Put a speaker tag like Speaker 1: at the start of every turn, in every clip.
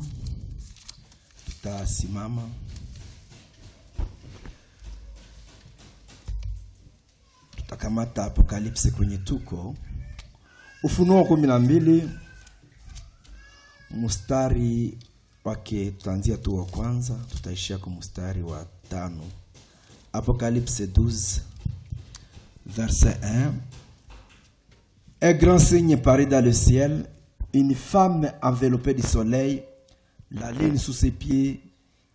Speaker 1: Mungu. Tutasimama. Tutakamata Apokalipse kwenye tuko. Ufunuo 12 mstari wake tutaanzia tu wa kwanza, tutaishia kwa mstari wa 5. Apocalypse 12 verset 1. Un grand signe parut dans le ciel, une femme enveloppée du soleil, la lune sous ses pieds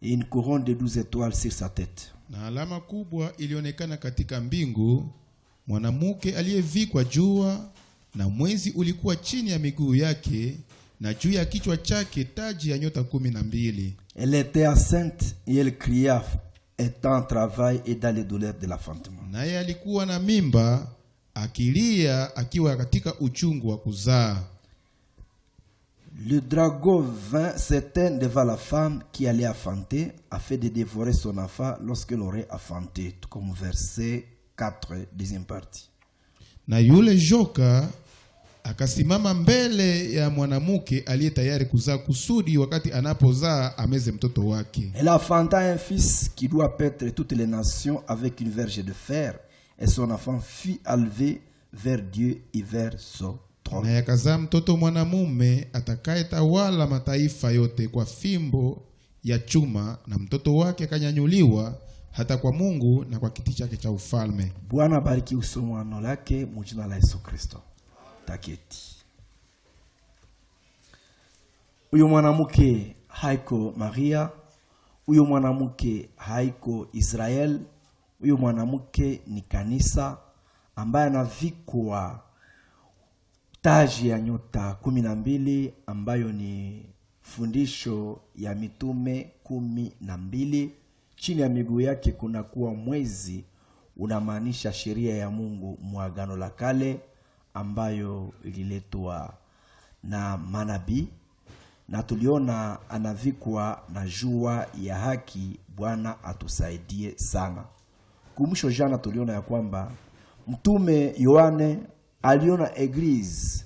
Speaker 1: et une couronne de 12 étoiles sur sa tête.
Speaker 2: Na alama kubwa ilionekana katika mbingu, mwanamke aliyevikwa jua na mwezi ulikuwa chini ya miguu yake, na juu ya kichwa chake taji ya nyota 12.
Speaker 1: Elle était enceinte et elle cria étant en travail et dans les douleurs de l'enfantement.
Speaker 2: Naye alikuwa na mimba akilia akiwa katika uchungu wa kuzaa.
Speaker 1: Le dragon vint s'éteindre devant la femme qui allait enfanter afin de dévorer son enfant lorsqu'elle aurait enfanté, comme verset 4, deuxième partie.
Speaker 2: Na yule joka akasimama mbele ya mwanamke aliye tayari kuzaa kusudi wakati anapozaa ameze mtoto wake.
Speaker 1: Elle enfanta un fils qui doit paître toutes les nations avec une verge de fer, et son enfant fut élevé vers Dieu et vers son trône.
Speaker 2: Na yakazaa mtoto mwanamume atakayetawala mataifa yote kwa fimbo ya chuma, na mtoto wake akanyanyuliwa hata kwa Mungu na kwa kiti chake cha ufalme.
Speaker 1: Bwana bariki usomo neno lake mjina la Yesu Kristo. Taketi. Uyo mwanamke haiko Maria, uyo mwanamke haiko Israel, uyo mwanamke ni kanisa ambaye anavikwa taji ya nyota 12 ambayo ni fundisho ya mitume 12. Chini ya miguu yake kuna kuwa mwezi, unamaanisha sheria ya Mungu muagano la kale ambayo ililetwa na manabii, na tuliona anavikwa na jua ya haki. Bwana atusaidie sana. Kumbusho jana tuliona ya kwamba mtume Yohane aliona eglise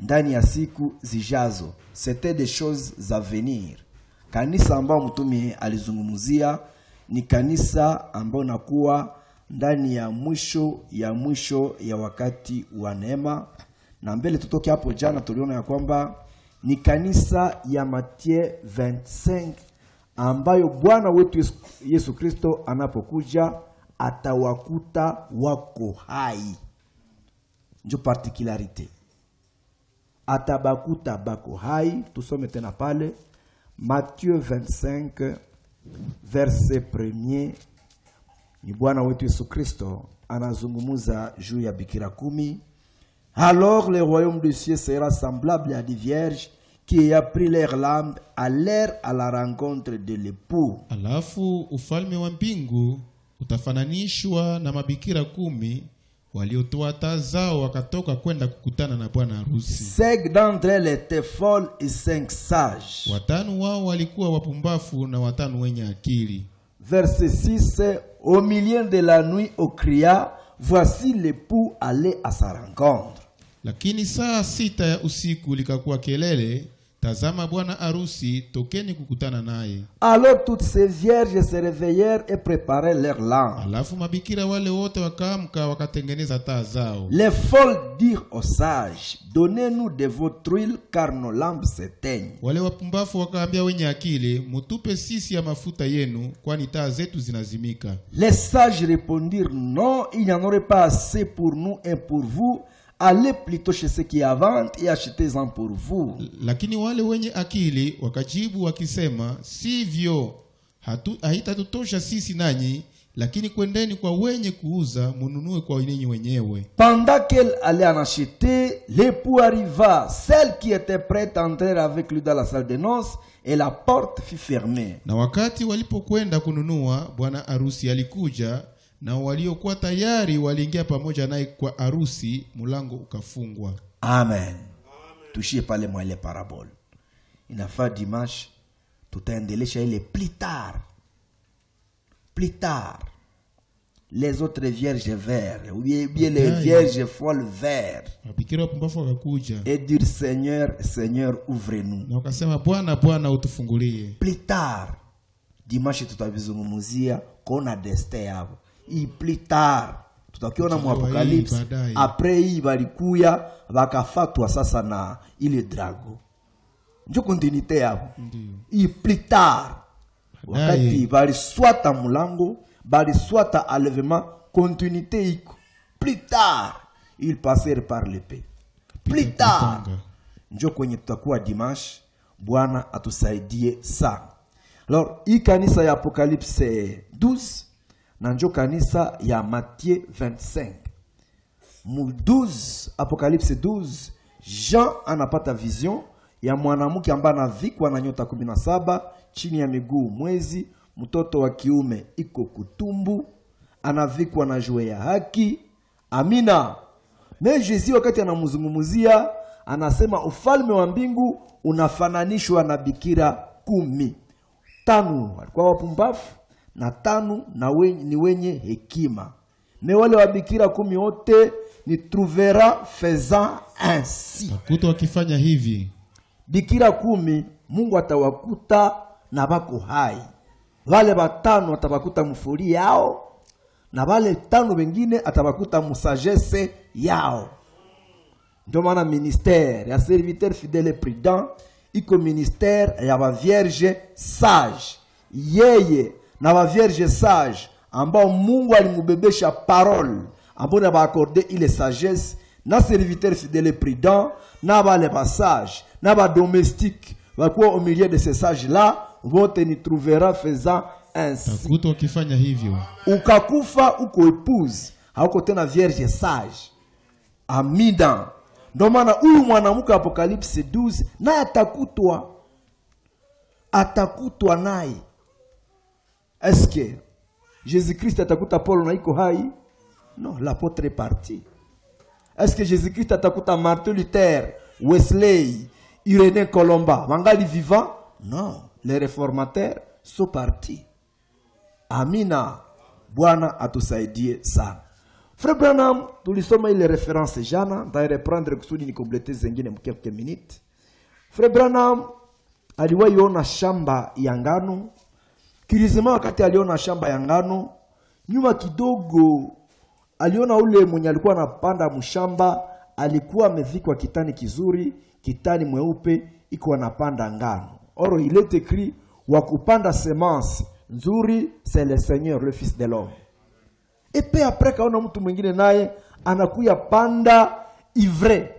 Speaker 1: ndani ya siku zijazo, c'était des choses à venir. Kanisa ambao mtume alizungumzia ni kanisa ambao nakuwa ndani ya mwisho ya wakati wa neema. Na mbele tutoke hapo jana tuliona ya kwamba ni kanisa ya Mathayo 25 ambayo Bwana wetu Yesu Kristo anapokuja atawakuta wako hai. Ndio particularité. Atabakuta bako hai. Tusome tena pale Mathayo 25 verset 1. Ni Bwana wetu Yesu Kristo anazungumuza juu ya bikira 10. Alors le royaume des cieux sera semblable à des vierges qui ayant pris leur lampe allèrent à la rencontre de l'époux.
Speaker 2: Alafu ufalme wa mbingu utafananishwa na mabikira 10 waliotoa taa zao wakatoka kwenda kukutana na bwana harusi.
Speaker 1: 5 d'entre elles étaient folles et 5 sages.
Speaker 2: 5 wao walikuwa wapumbafu na 5 wenye akili.
Speaker 1: Verset 6. Au milieu de la nuit on cria, voici l'époux allait à sa rencontre.
Speaker 2: Lakini saa 6 ya usiku likakuwa kelele, tazama bwana harusi, tokeni kukutana naye.
Speaker 1: Alors toutes ces vierges se réveillèrent et préparèrent leurs lampes.
Speaker 2: Alafu mabikira wale wote wakaamka wakatengeneza taa zao.
Speaker 1: Les folles dirent aux sages, donnez-nous de votre huile car nos lampes s'éteignent.
Speaker 2: Wale wapumbafu wakaambia wenye akili, mutupe sisi ya mafuta yenu kwani taa zetu zinazimika.
Speaker 1: Les sages répondirent, non, il n'y en aurait pas assez pour nous et pour vous. Allez plutôt chez ceux qui vendent et achetez-en pour vous.
Speaker 2: Lakini wale wenye akili wakajibu wakisema, sivyo, haitatutosha sisi nanyi, lakini kwendeni kwa wenye kuuza mununue kwa ninyi wenyewe.
Speaker 1: Pendant qu'elle allait en acheter, l'époux arriva. Celle qui était prête à entrer avec lui dans la salle de noces, et la porte fut fermée.
Speaker 2: Na wakati walipokwenda kununua, bwana harusi alikuja, na waliokuwa tayari waliingia pamoja naye kwa harusi, mulango ukafungwa.
Speaker 1: Amen. Tushie pale mwa ile parabole. Inafaa dimanche tutaendelesha ile plus tard. les autres vierges verts, ou bien les vierges folles verts,
Speaker 2: mabikira wapumbavu wakakuja
Speaker 1: et dire Seigneur, Seigneur, ouvrez-nous.
Speaker 2: na wakasema Bwana, Bwana utufungulie.
Speaker 1: Plus tard, dimanche tutavizungumzia kona deste yao. Plus tard, tutakiona mu Apocalypse. Après hii balikuya bakafatwa sasa na ile drago. Njo continuité yao. Hii plus tard, wakati baliswata mulango, baliswata enlèvement, continuité iko. Plus tard, ils passèrent par l'épée. Plus tard, njo kwenye tutakuwa dimanche. Bwana atusaidie sana. Alors, hii kanisa ya Apocalypse 12 na njo kanisa ya Matthieu 25. Mu 12, Apocalypse 12, Jean anapata vision ya mwanamke ambaye anavikwa na nyota 17 chini ya miguu mwezi, mtoto wa kiume iko kutumbu, anavikwa na jua ya haki. Amina. Na Yesu wakati anamzungumzia anasema ufalme wa mbingu unafananishwa na bikira 10. 5 walikuwa wapumbavu na 5 ni wenye hekima. Na wale wa bikira 10 wote ni trouvera faisant ainsi.
Speaker 2: Wakuta wakifanya hivi.
Speaker 1: Bikira 10 Mungu atawakuta na bako hai. Wale 5 atawakuta mfuri yao, na wale 5 wengine atawakuta musagesse yao. Ndio maana ministère ya serviteur fidèle et prudent iko ministère ya ba vierge sage. Yeye na ba vierge sage ambao Mungu alimubebesha parole, ambao na ba accorder ile sagesse, na serviteur fidèle et prudent, na ba les sages, na ba domestique, wakuwa au milieu de ces sages là, vote ni trouvera faisant ainsi.
Speaker 2: Wakuta wakifanya hivyo.
Speaker 1: Ukakufa uko épouse, hauko tena vierge sage. Amida. Ndio maana huyu mwanamke Apocalypse 12 naye atakutwa naye. Est-ce que Jésus-Christ atakuta Paul na iko hai? Non, l'apôtre est parti. Est-ce que Jésus-Christ atakuta Martin Luther, Wesley, Irénée Colomba, wangali vivant? Non, les réformateurs sont partis. Amina. Bwana atusaidie sana. Frère Branham, tulisoma ile reference jana, nda reprendre kusudi ni complete zingine quelques minutes. Frère Branham aliwahi ona shamba ya ngano. Kilizima wakati aliona shamba ya ngano, nyuma kidogo aliona ule mwenye alikuwa anapanda mshamba, alikuwa amevikwa kitani kizuri, kitani mweupe, iko anapanda ngano. Or il est écrit wa kupanda semence nzuri, c'est le Seigneur, le Fils de l'homme. Et puis après kaona mtu mwingine naye anakuya panda ivre,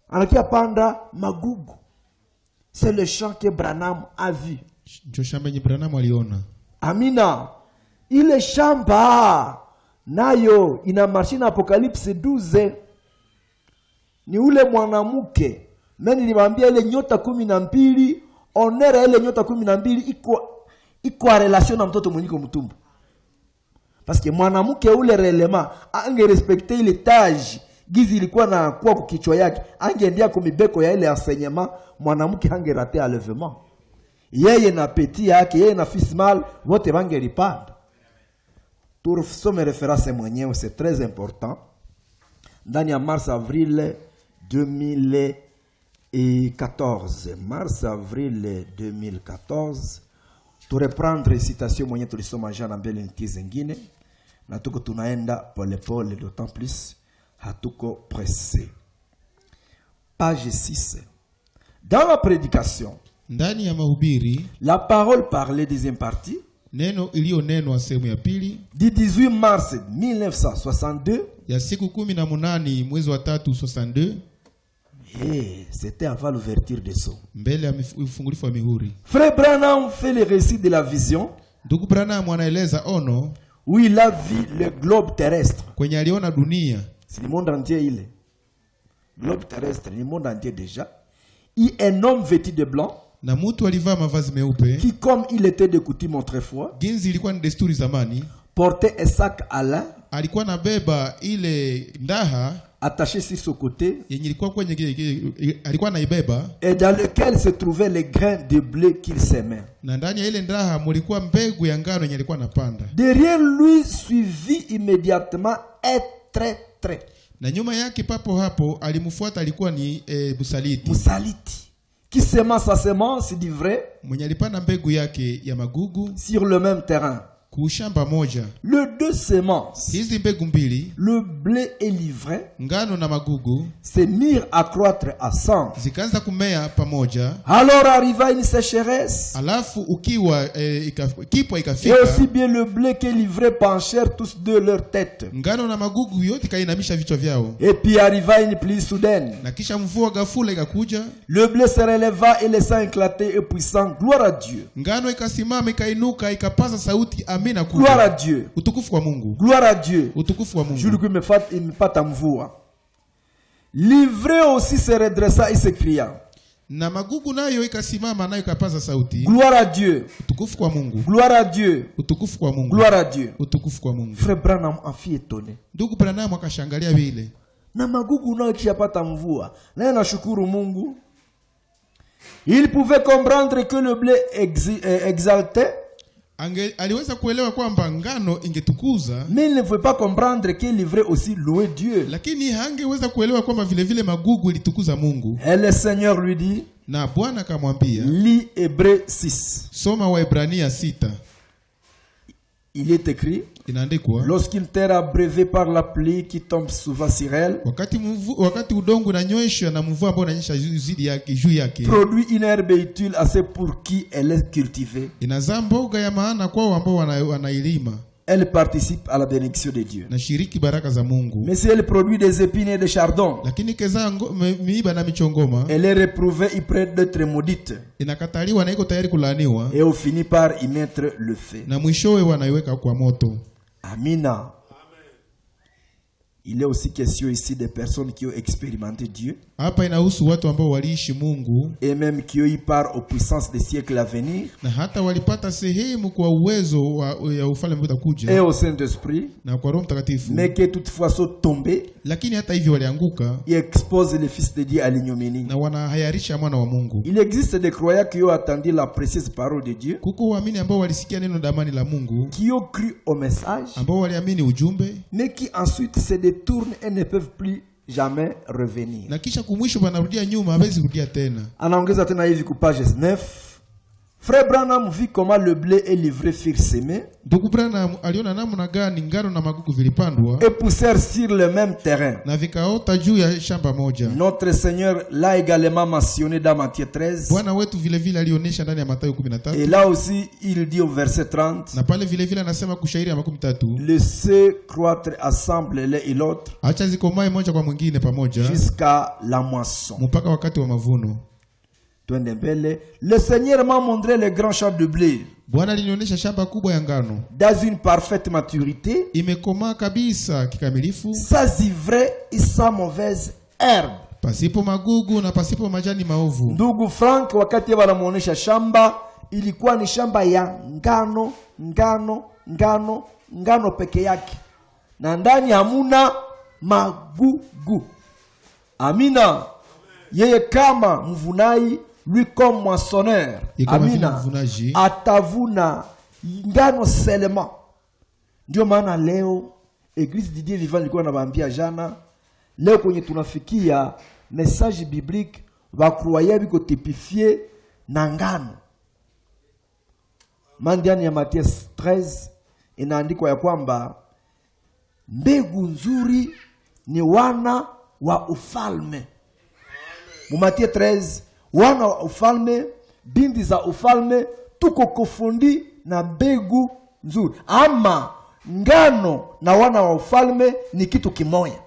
Speaker 1: anakuya panda magugu. C'est le champ que Branham a vu.
Speaker 2: Ndio shamba yenye Branham aliona.
Speaker 1: Amina. Ile shamba nayo ina marshi na Apocalypse 12. Ni ule mwanamke. Mimi nilimwambia ile nyota 12, onera ile nyota 12 iko a relation na mtoto mwenye mtumbu. Parce que mwanamke ule relema ange respecte ile taji gizi ilikuwa na kwa kichwa yake, angeendea kumibeko ya ile enseignement, mwanamke hange rate enlèvement. Yeye na petit yake, yeye na fils mal, wote bangelipanda. Tusome reference mwenyewe, c'est très important. Ndani ya mars-avril 2014. Mars-avril 2014. Tu reprendre citation mwenye tulisoma jana mbele niki zingine. Na tuko tunaenda pole pole, d'autant plus hatuko pressé. Page 6. Dans la prédication,
Speaker 2: ndani ya mahubiri,
Speaker 1: la parole parlée, deuxième partie,
Speaker 2: neno iliyonenwa sehemu ya pili,
Speaker 1: du 18 mars 1962,
Speaker 2: ya siku 18 mwezi wa 3 62.
Speaker 1: C'était avant l'ouverture des sceaux.
Speaker 2: Mbele ya ufungulifu wa mihuri.
Speaker 1: Frère Branham fait le récit de la vision.
Speaker 2: Ndugu Branham anaeleza ono,
Speaker 1: où il a vu le globe terrestre.
Speaker 2: Kwenye aliona dunia.
Speaker 1: C'est le monde entier il est. Globe terrestre, le monde entier déjà. Il est un homme vêtu de blanc.
Speaker 2: Na mtu alivaa mavazi meupe.
Speaker 1: Qui comme il était de coutume autrefois.
Speaker 2: Ginzi ilikuwa ni desturi zamani.
Speaker 1: Portait un sac à lin.
Speaker 2: Alikuwa nabeba ile ndaha.
Speaker 1: attaché sur ce côté,
Speaker 2: yenye ilikuwa alikuwa naibeba,
Speaker 1: et dans lequel se trouvaient les grains de blé qu'il semait.
Speaker 2: na ndani ya ile ndaha mulikuwa mbegu ya ngano yenye alikuwa anapanda.
Speaker 1: Derrière lui suivit immédiatement un traître.
Speaker 2: Na nyuma yake papo hapo alimfuata alikuwa ni Busaliti.
Speaker 1: Busaliti qui sema sa semence d'ivraie,
Speaker 2: mwenye alipanda mbegu yake ya magugu
Speaker 1: sur le même terrain.
Speaker 2: Kushamba moja.
Speaker 1: Le deux semences,
Speaker 2: hizi mbegu mbili,
Speaker 1: le blé et l'ivraie,
Speaker 2: ngano na magugu,
Speaker 1: se mirent à croître ensemble.
Speaker 2: Zikaanza kumea pamoja.
Speaker 1: Alors arriva une sécheresse.
Speaker 2: Alafu ukiwa kipwa ikafika.
Speaker 1: Et aussi bien le blé que l'ivraie penchèrent tous deux leur tête.
Speaker 2: Ngano na magugu yote kainamisha vichwa vyao.
Speaker 1: Et puis arriva une pluie soudaine.
Speaker 2: Na kisha mvua ghafula ikakuja.
Speaker 1: Le blé se releva et laissa éclater et puissant. Gloire à Dieu.
Speaker 2: Ngano ikasimama ikainuka ikapaza sauti amina kuja.
Speaker 1: Gloire à Dieu.
Speaker 2: Utukufu kwa Mungu.
Speaker 1: Gloire à Dieu.
Speaker 2: Utukufu wa Mungu.
Speaker 1: Je lui me pata mvua. L'ivraie aussi se redressa et s'écria.
Speaker 2: Na magugu nayo ikasimama nayo ikapaza sauti.
Speaker 1: Gloire à Dieu.
Speaker 2: Utukufu kwa Mungu.
Speaker 1: Gloire à Dieu.
Speaker 2: Utukufu kwa Mungu.
Speaker 1: Gloire à Dieu.
Speaker 2: Utukufu kwa Mungu.
Speaker 1: Frère Branham en fit étonné.
Speaker 2: Ndugu Branham akashangalia vile.
Speaker 1: Na magugu nayo kishapata mvua. Naye nashukuru Mungu. Il pouvait comprendre que le blé exaltait.
Speaker 2: Aliweza kuelewa kwamba ngano ingetukuza.
Speaker 1: Mais il ne pouvait pas comprendre que l'ivraie aussi louait Dieu.
Speaker 2: Lakini hangeweza kuelewa kwamba vile vile magugu ilitukuza Mungu.
Speaker 1: Et le Seigneur lui dit,
Speaker 2: na Bwana akamwambia,
Speaker 1: lis Hébreux 6.
Speaker 2: Soma Waebrania 6.
Speaker 1: Il est écrit,
Speaker 2: inaandikwa,
Speaker 1: lorsqu'une terre abreuvée par la pluie qui tombe souvent sur elle,
Speaker 2: wakati udongo unanyweshwa na mvua ambayo inanyesha juu yake,
Speaker 1: produit une herbe utile assez pour qui elle est cultivée.
Speaker 2: Inazaa mboga ya maana kwao ambao wanailima.
Speaker 1: Elle participe à la bénédiction de Dieu.
Speaker 2: Na shiriki baraka za Mungu.
Speaker 1: Mais si elle produit des épines et des chardons,
Speaker 2: lakini kezaa miiba na michongoma,
Speaker 1: elle est reprouvée et prête d'être maudite.
Speaker 2: Inakataliwa na iko tayari kulaaniwa.
Speaker 1: Et on finit par y mettre le feu.
Speaker 2: Na mwishowe wanaiweka kwa moto.
Speaker 1: Amina. Il est aussi question ici des personnes qui ont expérimenté Dieu.
Speaker 2: Hapa inahusu watu ambao waliishi Mungu.
Speaker 1: Et même qui ont eu part aux puissances des siècles à venir.
Speaker 2: Na hata walipata sehemu kwa uwezo ya ufalme utakuja.
Speaker 1: Et au Saint-Esprit.
Speaker 2: Na kwa Roho Mtakatifu.
Speaker 1: Mais qui toutefois sont tombés.
Speaker 2: Lakini hata hivyo walianguka.
Speaker 1: Et exposent le Fils de Dieu à l'ignominie.
Speaker 2: Na wanahayarisha mwana wa Mungu.
Speaker 1: Il existe des croyants qui ont attendu la précieuse parole de Dieu.
Speaker 2: Kuko waamini ambao walisikia neno damani la Mungu.
Speaker 1: Qui ont cru au message.
Speaker 2: Ambao waliamini ujumbe.
Speaker 1: Mais qui ensuite se détournent et ne peuvent plus jamais revenir.
Speaker 2: Na kisha kumwisho wanarudia nyuma, hawezi kurudia tena.
Speaker 1: Anaongeza tena hivi ku page 9. Frère Branham vit comment le blé et l'ivraie furent semés.
Speaker 2: Ndugu Branham aliona namna gani ngano na magugu vilipandwa.
Speaker 1: Et poussèrent sur le même terrain.
Speaker 2: Na vikaota juu ya shamba moja.
Speaker 1: Notre Seigneur l'a également mentionné dans Matthieu 13.
Speaker 2: Bwana wetu vile vile alionyesha ndani ya Mathayo 13.
Speaker 1: Et là aussi il dit au verset 30.
Speaker 2: Na pale vile vile anasema kushairi ya 13.
Speaker 1: Laissez croître ensemble l'un et l'autre.
Speaker 2: Acha zikomae moja kwa mwingine pamoja.
Speaker 1: Jusqu'à la moisson.
Speaker 2: Mpaka wakati wa mavuno.
Speaker 1: Le Seigneur m'a montré le grand champ de blé.
Speaker 2: Bwana alinionyesha shamba kubwa ya ngano.
Speaker 1: Dans une parfaite maturité.
Speaker 2: Imekomaa kabisa kikamilifu.
Speaker 1: Sans ivraie et sans mauvaise herbe.
Speaker 2: Pasipo magugu na pasipo majani maovu.
Speaker 1: Ndugu Frank wakati wanamuonesha shamba ilikuwa ni shamba ya ngano peke yake. Na ndani hamuna magugu. Amina. Yeye kama mvunai, lui comme moissonneur. Amina. Atavuna ngano seulement. Ndio maana leo Église du Dieu vivant ilikuwa nawaambia jana, leo kwenye tunafikia message biblique wakroya biko typifié na ngano. Mandiani ya Matthieu 13 inaandikwa ya kwamba mbegu nzuri ni wana wa ufalme. Matthieu 13, wana wa ufalme, binti za ufalme, tuko kufundi na mbegu nzuri. Ama ngano na wana wa ufalme ni kitu kimoja.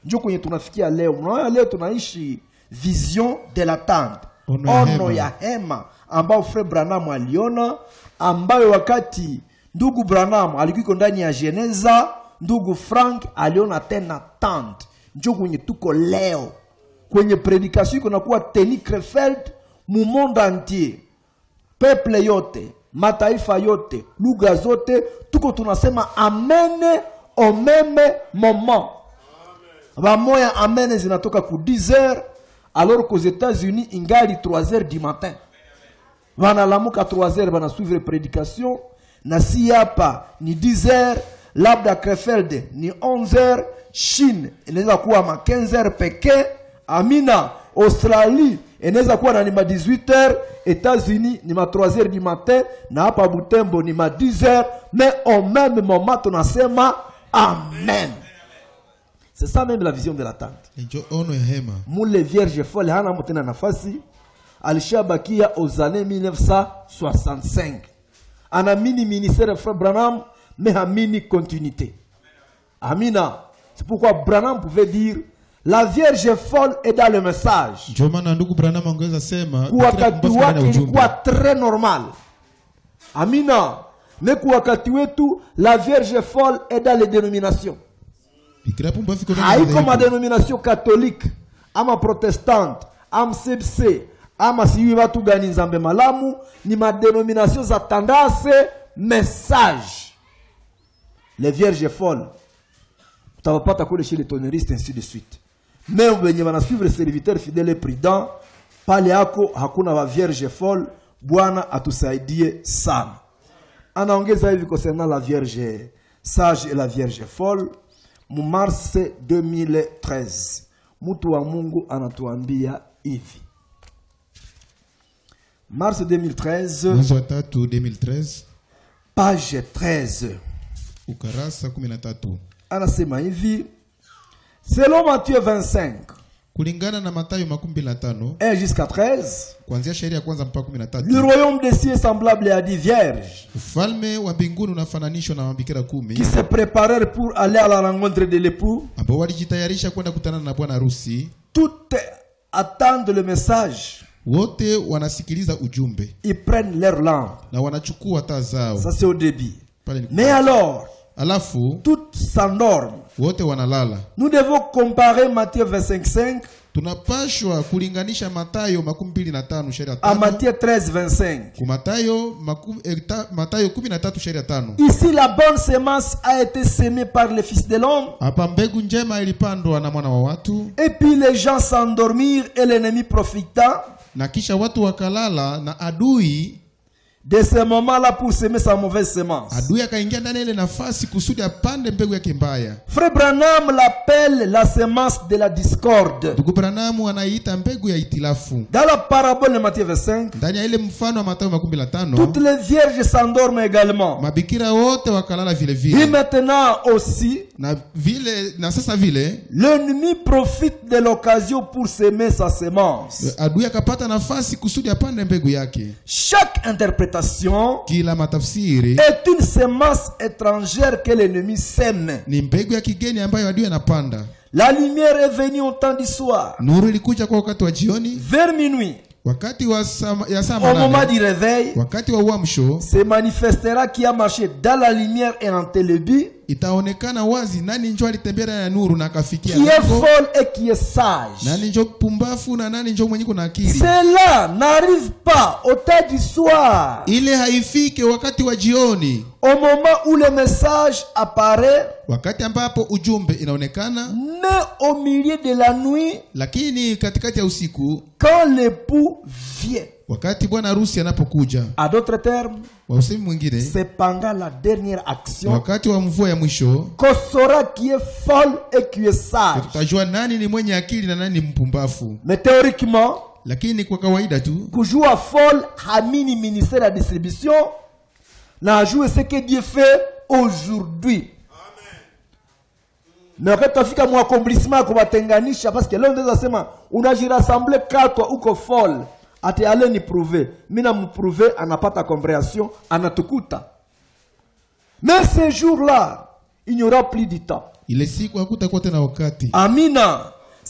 Speaker 1: Ndio kwenye tunafikia leo. Mnaona leo tunaishi vision de la tente. Ono ya hema ambao Frère Branham aliona, ambayo wakati ndugu Branham alikuwa ndani ya Geneza, ndugu Frank aliona tena tente. Ndio kwenye tuko leo. Kwenye prédication kuna kuwa Teni Krefeld mu monde entier. Peuple yote, mataifa yote, lugha zote, tuko tunasema amen au même moment. Bamoya amen zinatoka ku 10h alors qu'aux États-Unis ingali 3h du matin. Wanalamuka 3h bana suivre prédication na si hapa ni 10h, labda Krefeld ni 11h, Chine inaweza kuwa ma 15h pekee. Amina. Australie inaweza kuwa na ni ma 18h, États-Unis ni ma 3h du matin, na hapa Butembo ni ma 10h, mais au même moment tunasema amen. C'est ça même la vision de la tente.
Speaker 2: Njo ono ya hema.
Speaker 1: Mule vierge folle hana mtena nafasi, alishabakia aux années 1965. Ana mini ministère frère Branham, mais a mini continuité. Amina. C'est pourquoi Branham pouvait dire la vierge folle est dans le message.
Speaker 2: Njo maana ndugu Branham angeweza sema
Speaker 1: Wakati wake ilikuwa très normal. Amina. Mais wakati wetu la vierge folle est dans les dénominations. Haiko ma dénomination catholique, ama protestante, ama CBC, ama siwi watu gani nzambe malamu, ni ma dénomination za tendance message. Les vierges folles. Utawapata kule chez les tonneristes ainsi de suite. Mais wenye wana suivre serviteur fidèle et prudent, pale yako hakuna wa vierge folle, Bwana atusaidie sana. Anaongeza hivi concernant la vierge sage et la vierge folle. Mars 2013 mtu wa Mungu anatuambia hivi. Mars 2013
Speaker 2: mwezi wa 3 2013
Speaker 1: page 13
Speaker 2: ukarasa 13
Speaker 1: anasema hivi, selon Matthieu 25
Speaker 2: kulingana na Mathayo 25
Speaker 1: 1 jusqu'à 13,
Speaker 2: kuanzia shairi ya kwanza mpaka 13,
Speaker 1: le royaume des cieux semblable à 10 vierges
Speaker 2: ufalme wa mbinguni unafananishwa na mabikira 10
Speaker 1: qui se préparèrent pour aller à la rencontre de l'époux,
Speaker 2: ambao walijitayarisha kwenda kutana na bwana harusi.
Speaker 1: toutes attendent le message,
Speaker 2: wote wanasikiliza ujumbe,
Speaker 1: ils prennent leur lampe,
Speaker 2: na wanachukua taa zao.
Speaker 1: ça c'est au début.
Speaker 2: Pale
Speaker 1: Mais alors
Speaker 2: alafu
Speaker 1: toutes s'endorment.
Speaker 2: wote wanalala.
Speaker 1: Nous devons comparer Matthieu 25:5
Speaker 2: tunapashwa kulinganisha Mathayo 25 shairi ya 5
Speaker 1: à Matthieu 13:25.
Speaker 2: ku Mathayo 13 shairi ya 5.
Speaker 1: Ici la bonne semence a été semée par le Fils de l'homme.
Speaker 2: Hapa mbegu njema ilipandwa na mwana wa watu.
Speaker 1: Et puis les gens s'endormirent et l'ennemi profita
Speaker 2: Na kisha watu wakalala na adui
Speaker 1: de ce moment-là pour semer sa mauvaise semence.
Speaker 2: Adui akaingia ndani ile nafasi kusudi apande mbegu yake mbaya.
Speaker 1: Frère Branham l'appelle la semence de la discorde.
Speaker 2: Ndugu Branham anaiita mbegu ya itilafu.
Speaker 1: Dans la parabole de Matthieu 25,
Speaker 2: ndani ya ile mfano wa Mathayo 25,
Speaker 1: toutes les vierges s'endorment également.
Speaker 2: mabikira wote wakalala vile
Speaker 1: Et
Speaker 2: vile.
Speaker 1: maintenant aussi,
Speaker 2: Na sasa vile
Speaker 1: l'ennemi profite de l'occasion pour semer sa semence.
Speaker 2: adui akapata nafasi kusudi apande mbegu yake.
Speaker 1: Chaque interprétation
Speaker 2: Kila matafsiri
Speaker 1: est une semence étrangère que l'ennemi sème.
Speaker 2: ni mbegu ya kigeni ambayo adui anapanda.
Speaker 1: La lumière est venue au temps du soir,
Speaker 2: Nuru ilikuja kwa wakati wa jioni,
Speaker 1: vers minuit,
Speaker 2: wakati wa saa
Speaker 1: au moment
Speaker 2: 8,
Speaker 1: du réveil,
Speaker 2: wakati wa uamsho.
Speaker 1: se manifestera qui a marché dans la lumière et en télébi,
Speaker 2: Itaonekana wazi nani njoo alitembea na nuru na akafikia
Speaker 1: qui est
Speaker 2: lengo,
Speaker 1: folle et qui est sage.
Speaker 2: nani njoo pumbafu na nani njoo mwenye kuna akili.
Speaker 1: Cela n'arrive pas au temps du soir,
Speaker 2: Ile haifike wakati wa jioni,
Speaker 1: au moment où le message apparaît,
Speaker 2: wakati ambapo ujumbe inaonekana,
Speaker 1: mais au milieu de la nuit,
Speaker 2: lakini katikati ya usiku,
Speaker 1: quand l'époux vient.
Speaker 2: wakati bwana harusi anapokuja.
Speaker 1: À d'autres termes,
Speaker 2: Kwa usemi mwingine,
Speaker 1: c'est pendant la dernière action
Speaker 2: wakati wa mvua ya mwisho,
Speaker 1: qu'on saura qui est folle et qui est sage.
Speaker 2: tutajua nani ni mwenye akili na nani ni mpumbafu.
Speaker 1: Mais théoriquement,
Speaker 2: Lakini kwa kawaida tu,
Speaker 1: kujua folle hamini ministère de la distribution na joue ce que Dieu fait aujourd'hui. Mais wakati tafika mwa accomplissement kubatenganisha, parce que leo unaweza sema unajirassemble katwa uko folle, ati ale ni prouver, mina mprouver anapata compréhension, anatukuta. Mais ce jour-là, il n'y aura plus de temps.
Speaker 2: ile siku hakutakuwa tena wakati.
Speaker 1: Amina.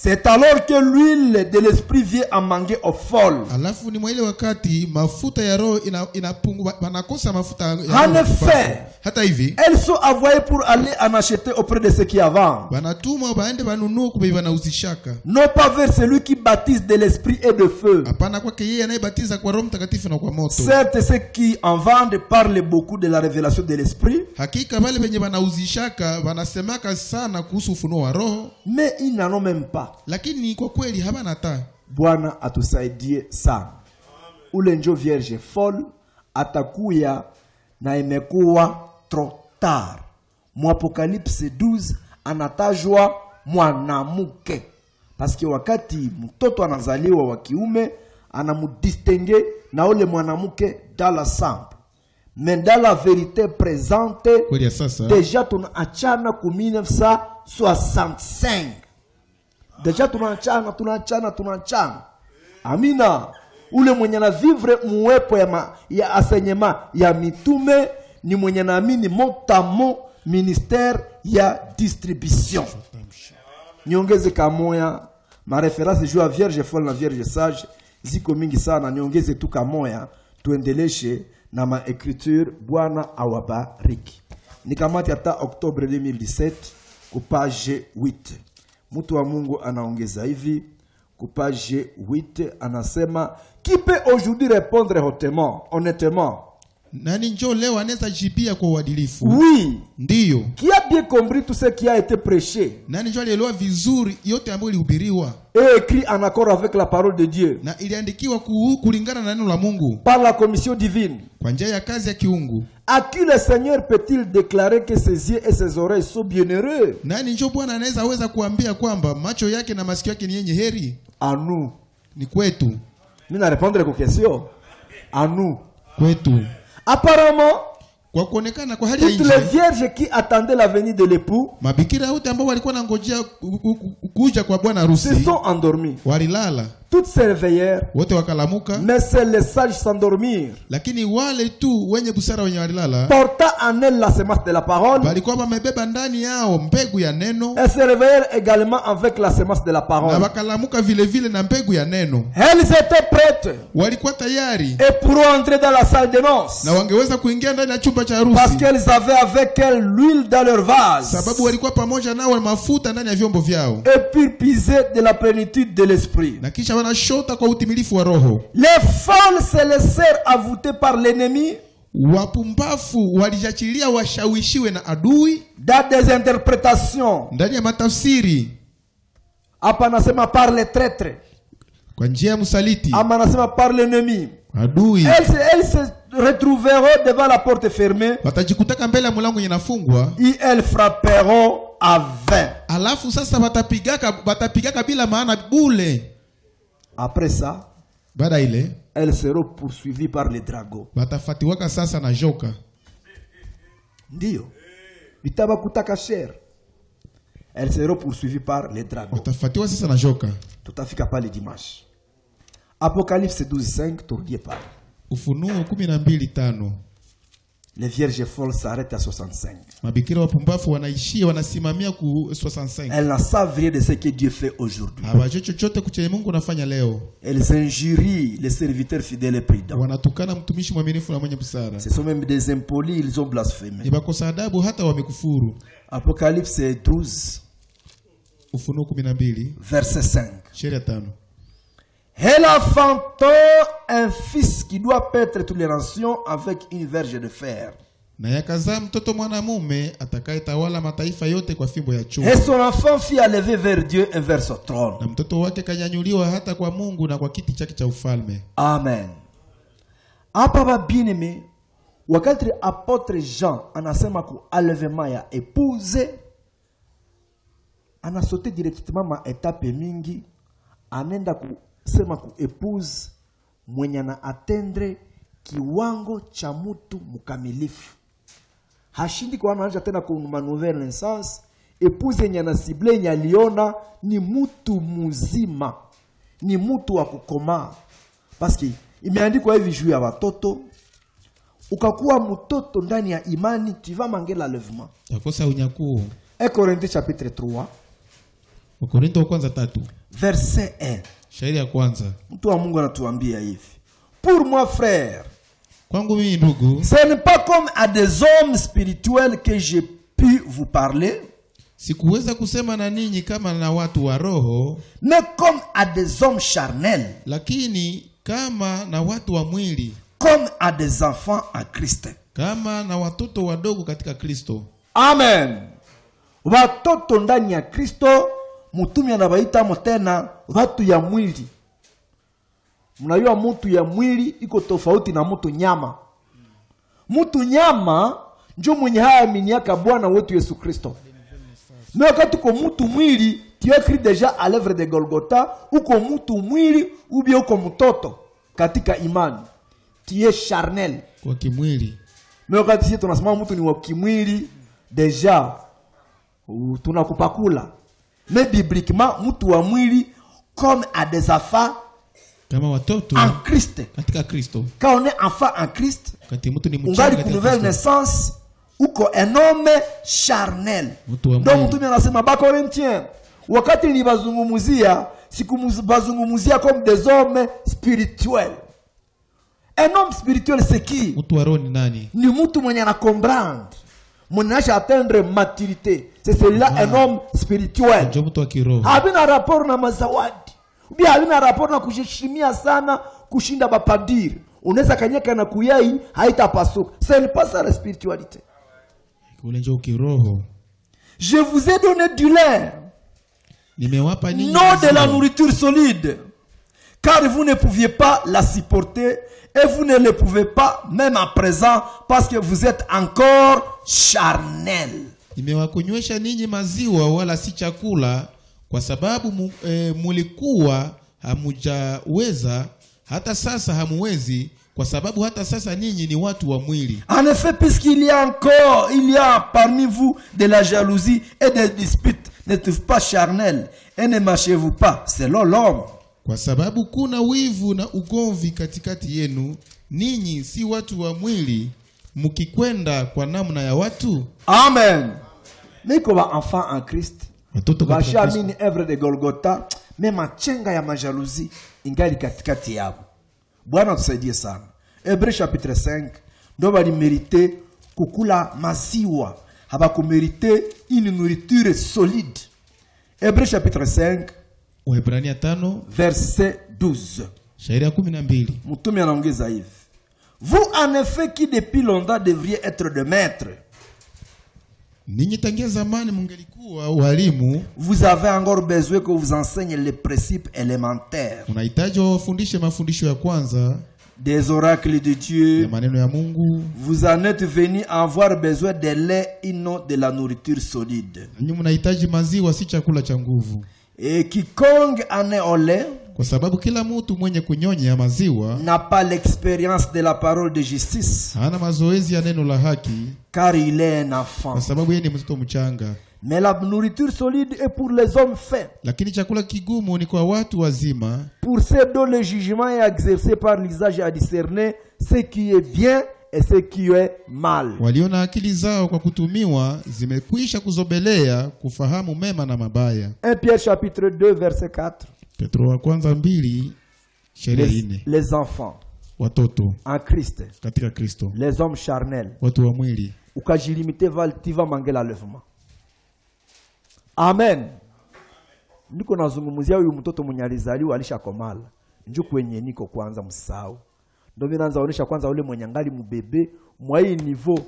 Speaker 1: C'est alors que l'huile de l'esprit vient en manquer aux folles.
Speaker 2: Alafu ni ile wakati mafuta ya roho inapungua, wanakosa mafuta ya roho.
Speaker 1: En effet,
Speaker 2: hata hivi
Speaker 1: elles sont envoyées pour aller en acheter auprès de ceux qui avant.
Speaker 2: wanatumwa baende banunue kwa bei wanauzishaka.
Speaker 1: Non pas vers celui qui baptise de l'esprit et de feu.
Speaker 2: Hapana kwake yeye anayebatiza kwa Roho Mtakatifu na kwa moto.
Speaker 1: Certes, ceux qui en vendent parlent beaucoup de la révélation de l'esprit.
Speaker 2: Hakika wale wenye wanauzishaka wanasemaka sana kuhusu ufunuo wa roho,
Speaker 1: Mais ils n'en ont même pas.
Speaker 2: lakini kwa kweli habana hata.
Speaker 1: Bwana atusaidie sana. Ule njo vierge folle atakuya na imekuwa trop tard. Mwapokalipse 12 anatajwa mwanamke. Paske wakati mtoto anazaliwa wa kiume anamudistingue na ule mwanamke dans l'ensemble. Mais dans la vérité présente,
Speaker 2: Kweli ya sasa
Speaker 1: déjà tunaachana ku 1965. Deja tunaachana. Amina. Ule mwenye na vivre muwepo ya enseignement ya mitume ni mwenye na amini motamo ministère ya distribution. Niongeze kamoya ma reference juu ya vierge folle na vierge sage ziko mingi sana, niongeze tu kamoya tuendeleshe na ma écriture. Bwana awabariki. Nikamati hata Octobre 2017 ku page 8. Mtu wa Mungu anaongeza hivi ku page 8 anasema, qui peut aujourd'hui répondre honnêtement?
Speaker 2: nani njoo leo anaweza jibia kwa uadilifu?
Speaker 1: Oui.
Speaker 2: Ndiyo.
Speaker 1: Qui a bien compris tout ce qui a été prêché
Speaker 2: Nani njoo alielewa vizuri yote ambayo ilihubiriwa
Speaker 1: et écrit en accord avec la parole de Dieu
Speaker 2: na iliandikiwa kulingana na neno la Mungu
Speaker 1: par la commission divine?
Speaker 2: kwa njia ya kazi ya kiungu.
Speaker 1: À qui le Seigneur peut-il déclarer que ses yeux et ses oreilles sont bienheureux?
Speaker 2: Nani njoo Bwana anaweza kuambia kwamba macho yake na masikio yake ni yenye heri?
Speaker 1: À nous.
Speaker 2: Ni kwetu.
Speaker 1: Mimi na répondre aux questions. À nous.
Speaker 2: Kwetu.
Speaker 1: Apparemment,
Speaker 2: Kwa kuonekana kwa hali ya
Speaker 1: toutes les
Speaker 2: nje,
Speaker 1: vierges qui attendaient la venue de l'époux
Speaker 2: mabikira wote ambao walikuwa nangojea kuja kwa bwana harusi
Speaker 1: se sont endormis.
Speaker 2: walilala,
Speaker 1: Toutes s'éveillèrent,
Speaker 2: wote wakalamuka,
Speaker 1: mais seuls les sages s'endormirent,
Speaker 2: lakini wale tu wenye busara wenye walilala
Speaker 1: portant en elles la semence de la parole,
Speaker 2: walikuwa wamebeba ndani yao mbegu ya neno,
Speaker 1: et se réveillèrent également avec la semence de la
Speaker 2: na
Speaker 1: parole.
Speaker 2: wakalamuka vile vile na mbegu ya neno.
Speaker 1: Elles étaient prêtes
Speaker 2: Walikuwa tayari
Speaker 1: et pourront entrer dans la salle de noces,
Speaker 2: na wangeweza kuingia ndani ya chumba cha
Speaker 1: parce
Speaker 2: harusi,
Speaker 1: qu'elles avaient avec elles l'huile dans leur vase,
Speaker 2: sababu walikuwa pamoja nao mafuta ndani ya vyombo vyao,
Speaker 1: et purent puiser de la plénitude de l'esprit.
Speaker 2: na kisha wanashota kwa utimilifu wa roho.
Speaker 1: Les folles se laissèrent avouter par l'ennemi
Speaker 2: Wapumbafu walijachilia washawishiwe na adui
Speaker 1: dans des interprétations.
Speaker 2: ndani ya matafsiri,
Speaker 1: Hapa anasema par les traîtres,
Speaker 2: kwa njia ya msaliti
Speaker 1: hapa anasema par l'ennemi.
Speaker 2: adui.
Speaker 1: Elles se retrouveront devant la porte fermée
Speaker 2: Watajikutaka mbele ya mlango inafungwa,
Speaker 1: et elles frapperont à vain.
Speaker 2: alafu sasa watapigaka bila maana bule.
Speaker 1: Après ça,
Speaker 2: Baada ile
Speaker 1: elles seront poursuivies par les dragons.
Speaker 2: watafatiwaka sasa na joka.
Speaker 1: Ndio. Vitabakutaka cher. Elles seront poursuivies par les dragons.
Speaker 2: Watafatiwa sasa na joka.
Speaker 1: Tutafika pale dimanche. Apocalypse 12:5 turudie pale.
Speaker 2: Ufunuo 12:5.
Speaker 1: Les vierges folles s'arrêtent à 65.
Speaker 2: Mabikira wapumbafu wanaishia wanasimamia ku 65.
Speaker 1: Elles n'en savent rien de ce que Dieu fait aujourd'hui.
Speaker 2: Hawajui chochote kuchenye Mungu anafanya leo.
Speaker 1: Elles injurient les serviteurs fidèles et prudents.
Speaker 2: Wanatukana mtumishi mwaminifu na mwenye busara.
Speaker 1: Ce sont même des impolis, ils ont blasphémé.
Speaker 2: Ni bakosa adabu hata wamekufuru.
Speaker 1: Apocalypse 12,
Speaker 2: Ufunuo 12
Speaker 1: verset 5.
Speaker 2: sheria 5.
Speaker 1: Elle enfantant un fils qui doit paître toutes les nations avec une verge de fer.
Speaker 2: Na yakazaa mtoto mwanamume atakayetawala mataifa yote kwa fimbo ya chuma.
Speaker 1: Et son enfant fit lever vers Dieu et vers son trône.
Speaker 2: Na mtoto wake kanyanyuliwa hata kwa Mungu na kwa kiti chake cha ufalme.
Speaker 1: Amen. Hapa bien-aimé, wakati apôtre Jean anasema ku enlèvement ya épouse, anasote directement ma étape mingi, anenda kusema ku épouse mwenye na atendre kiwango cha mtu mkamilifu. Hashindi kwa anaanza tena kwa nouvelle naissance, épouse yenye na cible yenye aliona ni mtu mzima, ni mtu wa kukomaa. Parce que imeandikwa hivi juu ya watoto, ukakuwa mtoto ndani ya imani, tu vas manger l'enlèvement.
Speaker 2: Yakosa unyakuo.
Speaker 1: 1 Corinthiens chapitre 3.
Speaker 2: Wakorintho wa kwanza 3.
Speaker 1: Verset 1.
Speaker 2: Shairi ya kwanza.
Speaker 1: Mtu wa Mungu anatuambia hivi. Pour moi frère,
Speaker 2: Kwangu mimi ndugu,
Speaker 1: ce n'est pas comme à des hommes spirituels que j'ai pu vous parler,
Speaker 2: sikuweza kusema na ninyi kama na watu wa roho,
Speaker 1: mais comme à des hommes charnels,
Speaker 2: lakini kama na watu wa mwili,
Speaker 1: comme à des enfants en Christ.
Speaker 2: kama na watoto wadogo katika Kristo.
Speaker 1: Amen. Watoto ndani ya Kristo, mutumi anabaita tena watu ya mwili. Mnajua mtu ya mwili iko tofauti na mtu nyama. Mtu nyama ndio mwenye haaminiaka Bwana wetu Yesu Kristo. Na wakati uko mtu mwili, tu es écrit déjà à l'œuvre de Golgotha, uko mtu mwili ubie uko mtoto katika imani. Tu es charnel.
Speaker 2: Kwa kimwili.
Speaker 1: Na wakati sisi tunasema mtu ni wa kimwili, déjà tunakupakula. Mais bibliquement mtu wa mwili comme à des enfants
Speaker 2: kama watoto
Speaker 1: en Christ.
Speaker 2: katika Kristo.
Speaker 1: Quand on est enfant en Christ,
Speaker 2: Kati mtu ni
Speaker 1: ungali
Speaker 2: mchanga
Speaker 1: ku
Speaker 2: katika
Speaker 1: nouvelle
Speaker 2: Kristo.
Speaker 1: naissance, uko un homme charnel.
Speaker 2: Mtu wa
Speaker 1: Donc
Speaker 2: mwili.
Speaker 1: mtu anasema Bakorintien, wakati nilibazungumzia sikumuzungumzia comme des hommes spirituels. Un homme spirituel c'est qui?
Speaker 2: Mtu wa roho ni nani?
Speaker 1: Ni mtu mwenye ana comprendre, mwenye anasha atteindre maturité. C'est celui-là un homme spirituel.
Speaker 2: Ndio mtu wa kiroho.
Speaker 1: Habina rapport na mazawadi. Ubia habina rapport na kujishimia sana kushinda bapadiri. Unaweza kanyaka na kuyai haitapasuka. Ce n'est pas ça la spiritualité.
Speaker 2: Ule ndio kiroho.
Speaker 1: Je vous ai donné du lait,
Speaker 2: Nimewapa ninyi
Speaker 1: non de la
Speaker 2: maziwa.
Speaker 1: nourriture solide, car vous ne pouviez pas la supporter et vous ne le pouvez pas même à présent parce que vous êtes encore charnel.
Speaker 2: Nimewakunywesha ninyi maziwa wala si chakula, kwa sababu mulikuwa hamujaweza, hata sasa hamuwezi, kwa sababu hata sasa ninyi ni watu wa mwili.
Speaker 1: En effet, puisqu'il y a encore, il y a parmi vous de la jalousie et des disputes, n'êtes-vous pas charnel et ne marchez-vous pas selon l'homme?
Speaker 2: Kwa sababu kuna wivu na ugomvi katikati yenu, ninyi si watu wa mwili, mkikwenda kwa namna ya watu.
Speaker 1: Amen. Niko ba enfant en Christ.
Speaker 2: Watoto katika Kristo.
Speaker 1: Bashamini œuvre de Golgotha, mema chenga ya majalousie ingali katikati yao. Bwana tusaidie sana. Hébreux chapitre 5, ndo bali mériter kukula maziwa, haba kumériter une nourriture solide. Hébreux chapitre 5,
Speaker 2: Waebrania 5
Speaker 1: verset 12.
Speaker 2: shairi ya 12.
Speaker 1: Mtume anaongeza hivi. Vous en effet qui depuis longtemps devriez être de maîtres,
Speaker 2: Ninyi tangia zamani mungelikuwa walimu,
Speaker 1: vous avez encore besoin que vous enseigne les principes élémentaires
Speaker 2: unahitaji wafundishe mafundisho ya kwanza
Speaker 1: des oracles de
Speaker 2: ya
Speaker 1: Dieu.
Speaker 2: maneno ya Mungu.
Speaker 1: Vous en êtes venus à avoir besoin de lait et non de la nourriture solide.
Speaker 2: Ninyi mnahitaji maziwa, si chakula cha nguvu,
Speaker 1: Et quiconque en est au lait
Speaker 2: kwa sababu kila mtu mwenye kunyonya maziwa
Speaker 1: n'a pas l'expérience de la parole de justice,
Speaker 2: hana mazoezi ya neno la haki,
Speaker 1: car il est un enfant.
Speaker 2: kwa sababu yeye ni mtoto mchanga.
Speaker 1: Mais la nourriture solide est pour les hommes faits,
Speaker 2: Lakini chakula kigumu ni kwa watu wazima,
Speaker 1: pour ceux dont le jugement est exercé par l'usage à discerner ce qui est bien et ce qui est mal.
Speaker 2: walio na akili zao kwa kutumiwa zimekwisha kuzobelea kufahamu mema na mabaya.
Speaker 1: 1 Pierre chapitre 2 verset 4.
Speaker 2: Petro wa kwanza 2 shairi ya 4.
Speaker 1: Les enfants
Speaker 2: Watoto
Speaker 1: en Christ,
Speaker 2: katika Kristo,
Speaker 1: les hommes charnels,
Speaker 2: watu wa mwili.
Speaker 1: ukajilimite tiva mangela levement. Amen. Niko nazungumzia huyu mtoto mwenye alizaliwa alishakomala. Njoo kwenye niko kwanza msahau. Ndio mimi naanza kuonesha kwanza ule mwenye ngali mbebe mwa hii niveau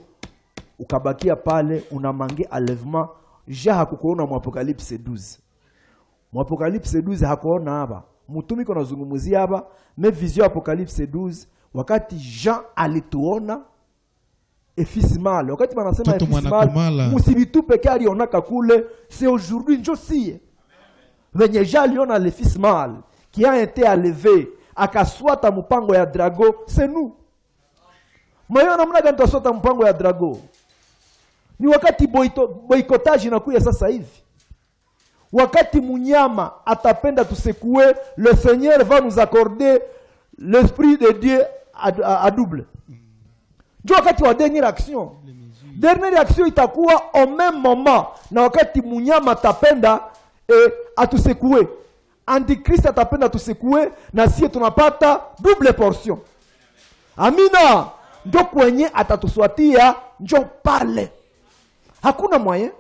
Speaker 1: ukabakia pale unamange enlèvement ja hakukuona mu Apocalypse 12. Mu Apocalypse 12 hakuona hapa. Mtumi iko nazungumzia hapa mais vision Apocalypse 12 wakati Jean alituona fils mâle. Wakati wanasema
Speaker 2: Mtoto
Speaker 1: fils
Speaker 2: mwana kumala.
Speaker 1: mâle, musibitu peke alionaka kule, c'est aujourd'hui njo sie. Venye Jean aliona le fils mâle qui a été élevé akaswata mpango ya drago, c'est nous. Mwayo namna gani tutaswata mpango ya drago? Ni wakati boycottage inakuya sasa hivi. Wakati munyama atapenda tusekue, le Seigneur va nous accorder l'esprit de Dieu à double. Ndio wakati wa dernière action. Dernière action itakuwa au même moment na wakati munyama atapenda
Speaker 3: atusekue. Antikrist atapenda tusekue na sie tunapata double portion. Amina. Ndio kwenye atatuswatia njo pale. Hakuna moyen.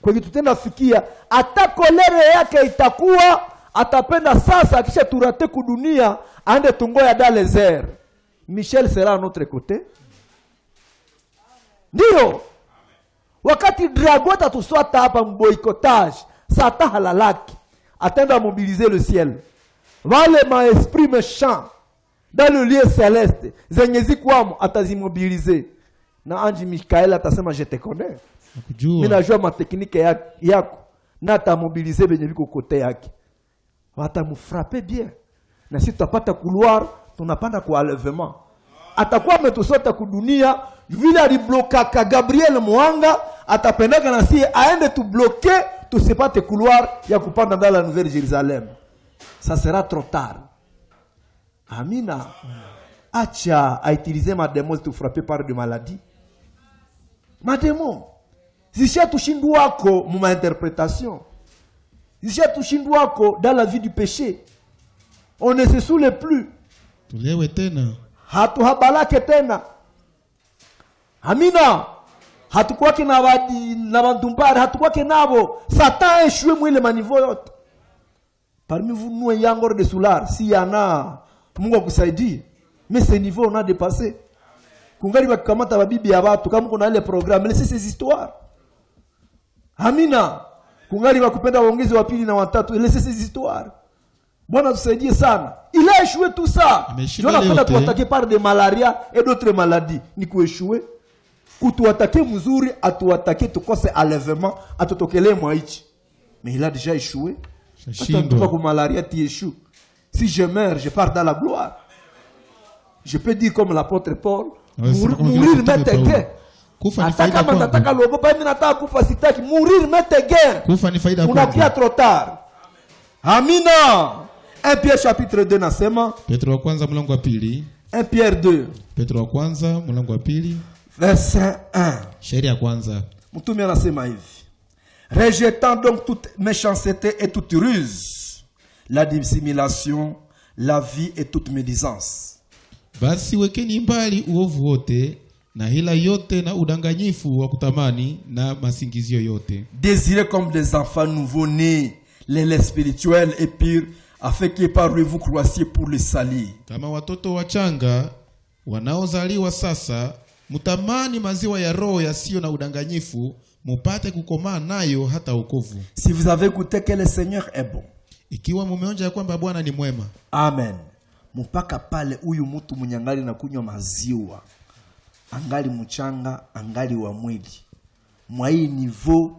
Speaker 3: Kwenye tutenda fikia ata kolere yake itakuwa atapenda sasa akisha turate kudunia ande tungoya dans les airs. Michel sera à notre côté. Ndio. Wakati dragon atatuswata hapa mboycottage, Satan halalaki atenda mobiliser le ciel. Wale ma esprit méchant dans le lieu céleste, zenye zikwamo atazimobiliser. Na anji Mikael atasema je te connais. Mimi najua mateknike yako na atamobiliser benye biko kote yake. Watamfrapper bien. Na si tutapata couloir, tunapanda kwa enlèvement. Atakuwa ametusota kudunia vile aliblokaka Gabriel Mwanga, atapendaka na si aende tu bloquer tusipate couloir ya kupanda dans la Nouvelle Jérusalem. Ça sera trop tard. Amina. Acha a utiliser ma démon te frapper par des maladies. Ma démon. Zisha tushindu wako mu interprétation. Zisha tushindu wako dans la vie du péché. On ne se soule plus.
Speaker 2: Tulewe tena.
Speaker 3: Hatu habalake tena. Amina. Hatukwake na bantumbari, hatukwake nabo. Satan échoué mwile maniveau yote. Parmi vous, nous, il y a encore des soulards. S'il y en a, Mungu akusaidie. Mais ce niveau, on a dépassé. Kungari wakikamata babibi ya watu, kama kuna ile programme, laissez ces histoires. Amina. Kungari wakupenda waongezi wa pili na watatu, laissez ces histoires. Bwana tusaidie sana. Il a échoué tout ça. Je n'apenda tuattaquer par des malarias et d'autres maladies. Ni kuéchouer. Kutuattaquer mzuri, atuattaquer tukose enlèvement, atutokele mwaichi. Mais il a déjà échoué. Pour malaria, tu échoues. Si je meurs, je pars dans la gloire. Je peux dire comme l'apôtre Paul, mourir m'est égal. Mourir m'est égal. On a pris trop tard. Amina. 1 Pierre chapitre 2 nasema.
Speaker 2: Petro wa kwanza mlango wa pili.
Speaker 3: 1 Pierre 2.
Speaker 2: Petro wa kwanza mlango wa pili.
Speaker 3: Verset 1.
Speaker 2: Shairi ya kwanza.
Speaker 3: Mtume anasema hivi. Rejetant donc toute méchanceté et toute ruse, la dissimulation, la vie et toute médisance.
Speaker 2: Basi wekeni mbali uovu wote na hila yote na udanganyifu wa kutamani na masingizio yote.
Speaker 3: Désirez comme des enfants nouveau-nés les laits spirituels et purs, afin que par eux vous croissiez pour le salut.
Speaker 2: Kama watoto wachanga wanaozaliwa sasa, mutamani maziwa ya roho yasiyo na udanganyifu, mupate kukomaa nayo hata wokovu.
Speaker 3: Si vous avez goûté que le Seigneur est bon.
Speaker 2: Ikiwa mumeonja kwamba Bwana ni mwema.
Speaker 3: Amen. Mpaka pale huyu mtu mnyangali na kunywa maziwa, angali mchanga, angali wa mwili. Mwa hii niveau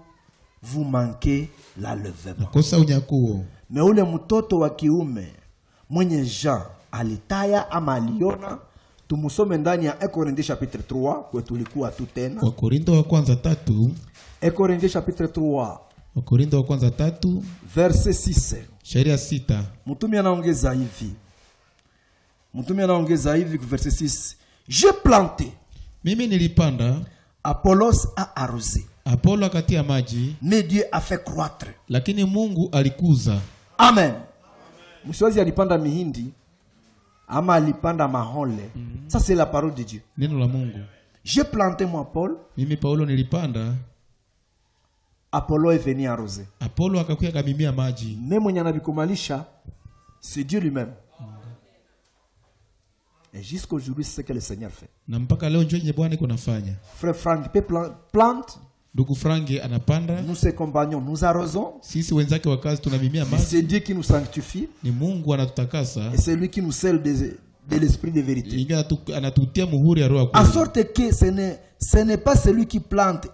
Speaker 3: vous manquez la levée.
Speaker 2: Kosa unyakuo.
Speaker 3: Mais ule mtoto wa kiume mwenye Jean alitaya ama aliona, tumusome ndani ya 1 Corinthiens chapitre 3 kwa tulikuwa tu tena.
Speaker 2: Kwa Korinto wa kwanza 3.
Speaker 3: 1 Corinthiens chapitre 3.
Speaker 2: Kwa Korinto wa kwanza 3
Speaker 3: verset 6.
Speaker 2: Shairi ya 6.
Speaker 3: Mtume anaongeza hivi. Mtume anaongeza hivi kwa verset 6. J'ai planté.
Speaker 2: Mimi nilipanda.
Speaker 3: Apollos a arrosé.
Speaker 2: Apollo akatia maji.
Speaker 3: Mais Dieu a fait croître.
Speaker 2: Lakini Mungu alikuza.
Speaker 3: Amen. Msiwazi alipanda mihindi ama alipanda mahole. Ça c'est la parole de Dieu.
Speaker 2: Neno la Mungu.
Speaker 3: J'ai planté moi Paul.
Speaker 2: Mimi Paulo nilipanda.
Speaker 3: Apollo est venu arroser.
Speaker 2: Apollo akakuja akamimia maji.
Speaker 3: Mais mwenye anabikumalisha c'est Dieu lui-même. Et jusqu'aujourd'hui c'est ce que le Seigneur fait.
Speaker 2: Na mpaka leo njoo yenye Bwana iko nafanya.
Speaker 3: Frère Frank peut plante.
Speaker 2: Ndugu Frank anapanda.
Speaker 3: Nous ses compagnons nous arrosons.
Speaker 2: Sisi wenzake wa kazi tunamimia maji.
Speaker 3: C'est Dieu qui nous sanctifie.
Speaker 2: Ni Mungu anatutakasa.
Speaker 3: Et c'est lui qui nous scelle de l'esprit de vérité.
Speaker 2: Inga anatutia muhuri ya roho.
Speaker 3: En sorte que ce n'est pas celui qui plante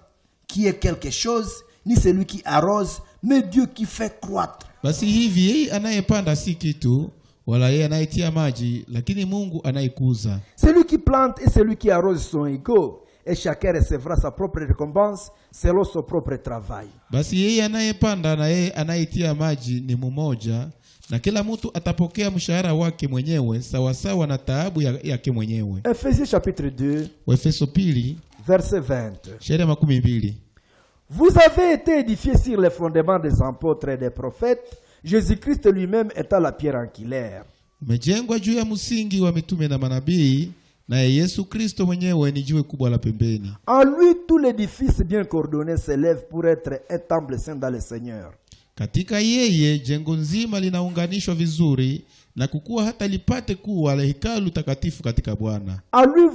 Speaker 3: qui est quelque chose, ni celui qui arrose, mais Dieu qui fait croître.
Speaker 2: Basi hivi yeye anayepanda si kitu, wala yeye anayetia maji, lakini Mungu anayekuza.
Speaker 3: Celui qui plante et celui qui arrose sont égaux, et chacun recevra sa propre récompense selon son propre travail.
Speaker 2: Basi yeye anayepanda na yeye anayetia maji ni mmoja, na kila mtu atapokea mshahara wake mwenyewe sawa sawa na taabu yake mwenyewe.
Speaker 3: Ephésiens chapitre 2,
Speaker 2: Efeso 2
Speaker 3: verset 20.
Speaker 2: Shairi ya 12.
Speaker 3: Vous avez été édifiés sur les fondements des apôtres et des prophètes, Jésus-Christ lui-même étant la pierre angulaire.
Speaker 2: Umejengwa juu ya msingi wa mitume na manabii, naye Yesu Kristo mwenyewe ni jiwe kubwa la pembeni.
Speaker 3: En lui, tout l'édifice bien coordonné s'élève pour être un temple saint dans le Seigneur.
Speaker 2: Katika yeye jengo nzima linaunganishwa vizuri na kukua hata lipate kuwa la hekalu takatifu katika Bwana.
Speaker 3: En lui,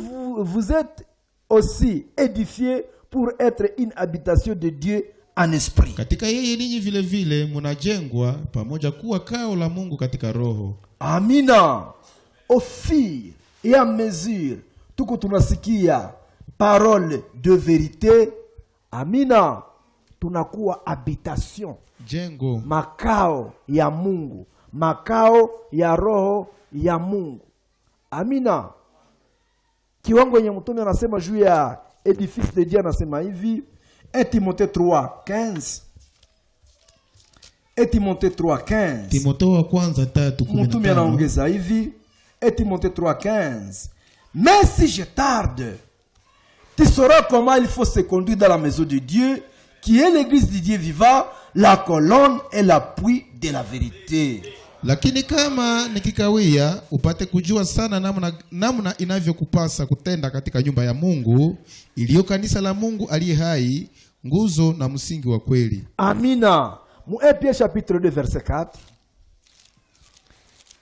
Speaker 3: vous êtes aussi édifiés pour être une habitation de Dieu en esprit.
Speaker 2: Katika yeye ninyi vile vile munajengwa pamoja kuwa kao la Mungu katika roho.
Speaker 3: Amina. Au fur et à mesure tuko tunasikia parole de vérité, amina, tunakuwa habitation,
Speaker 2: Jengo,
Speaker 3: makao ya Mungu, makao ya roho ya Mungu. Amina. Kiwango yenye mtume anasema juu ya edifice de Dieu anasema hivi, 1 Timothée 3:15. 1 Timothée 3:15.
Speaker 2: Timotheo wa kwanza 3:15.
Speaker 3: Mtume anaongeza hivi, 1 Timothée 3:15. Mais si je tarde, tu sauras comment il faut se conduire dans la maison de Dieu, qui est l'église de Dieu vivant, la colonne et l'appui de la vérité.
Speaker 2: Lakini kama nikikawia upate kujua sana namna inavyokupasa kutenda katika nyumba ya Mungu iliyo kanisa la Mungu aliye hai, nguzo na msingi wa kweli.
Speaker 3: Amina. Mu 1 Pierre chapitre 2 verset 4.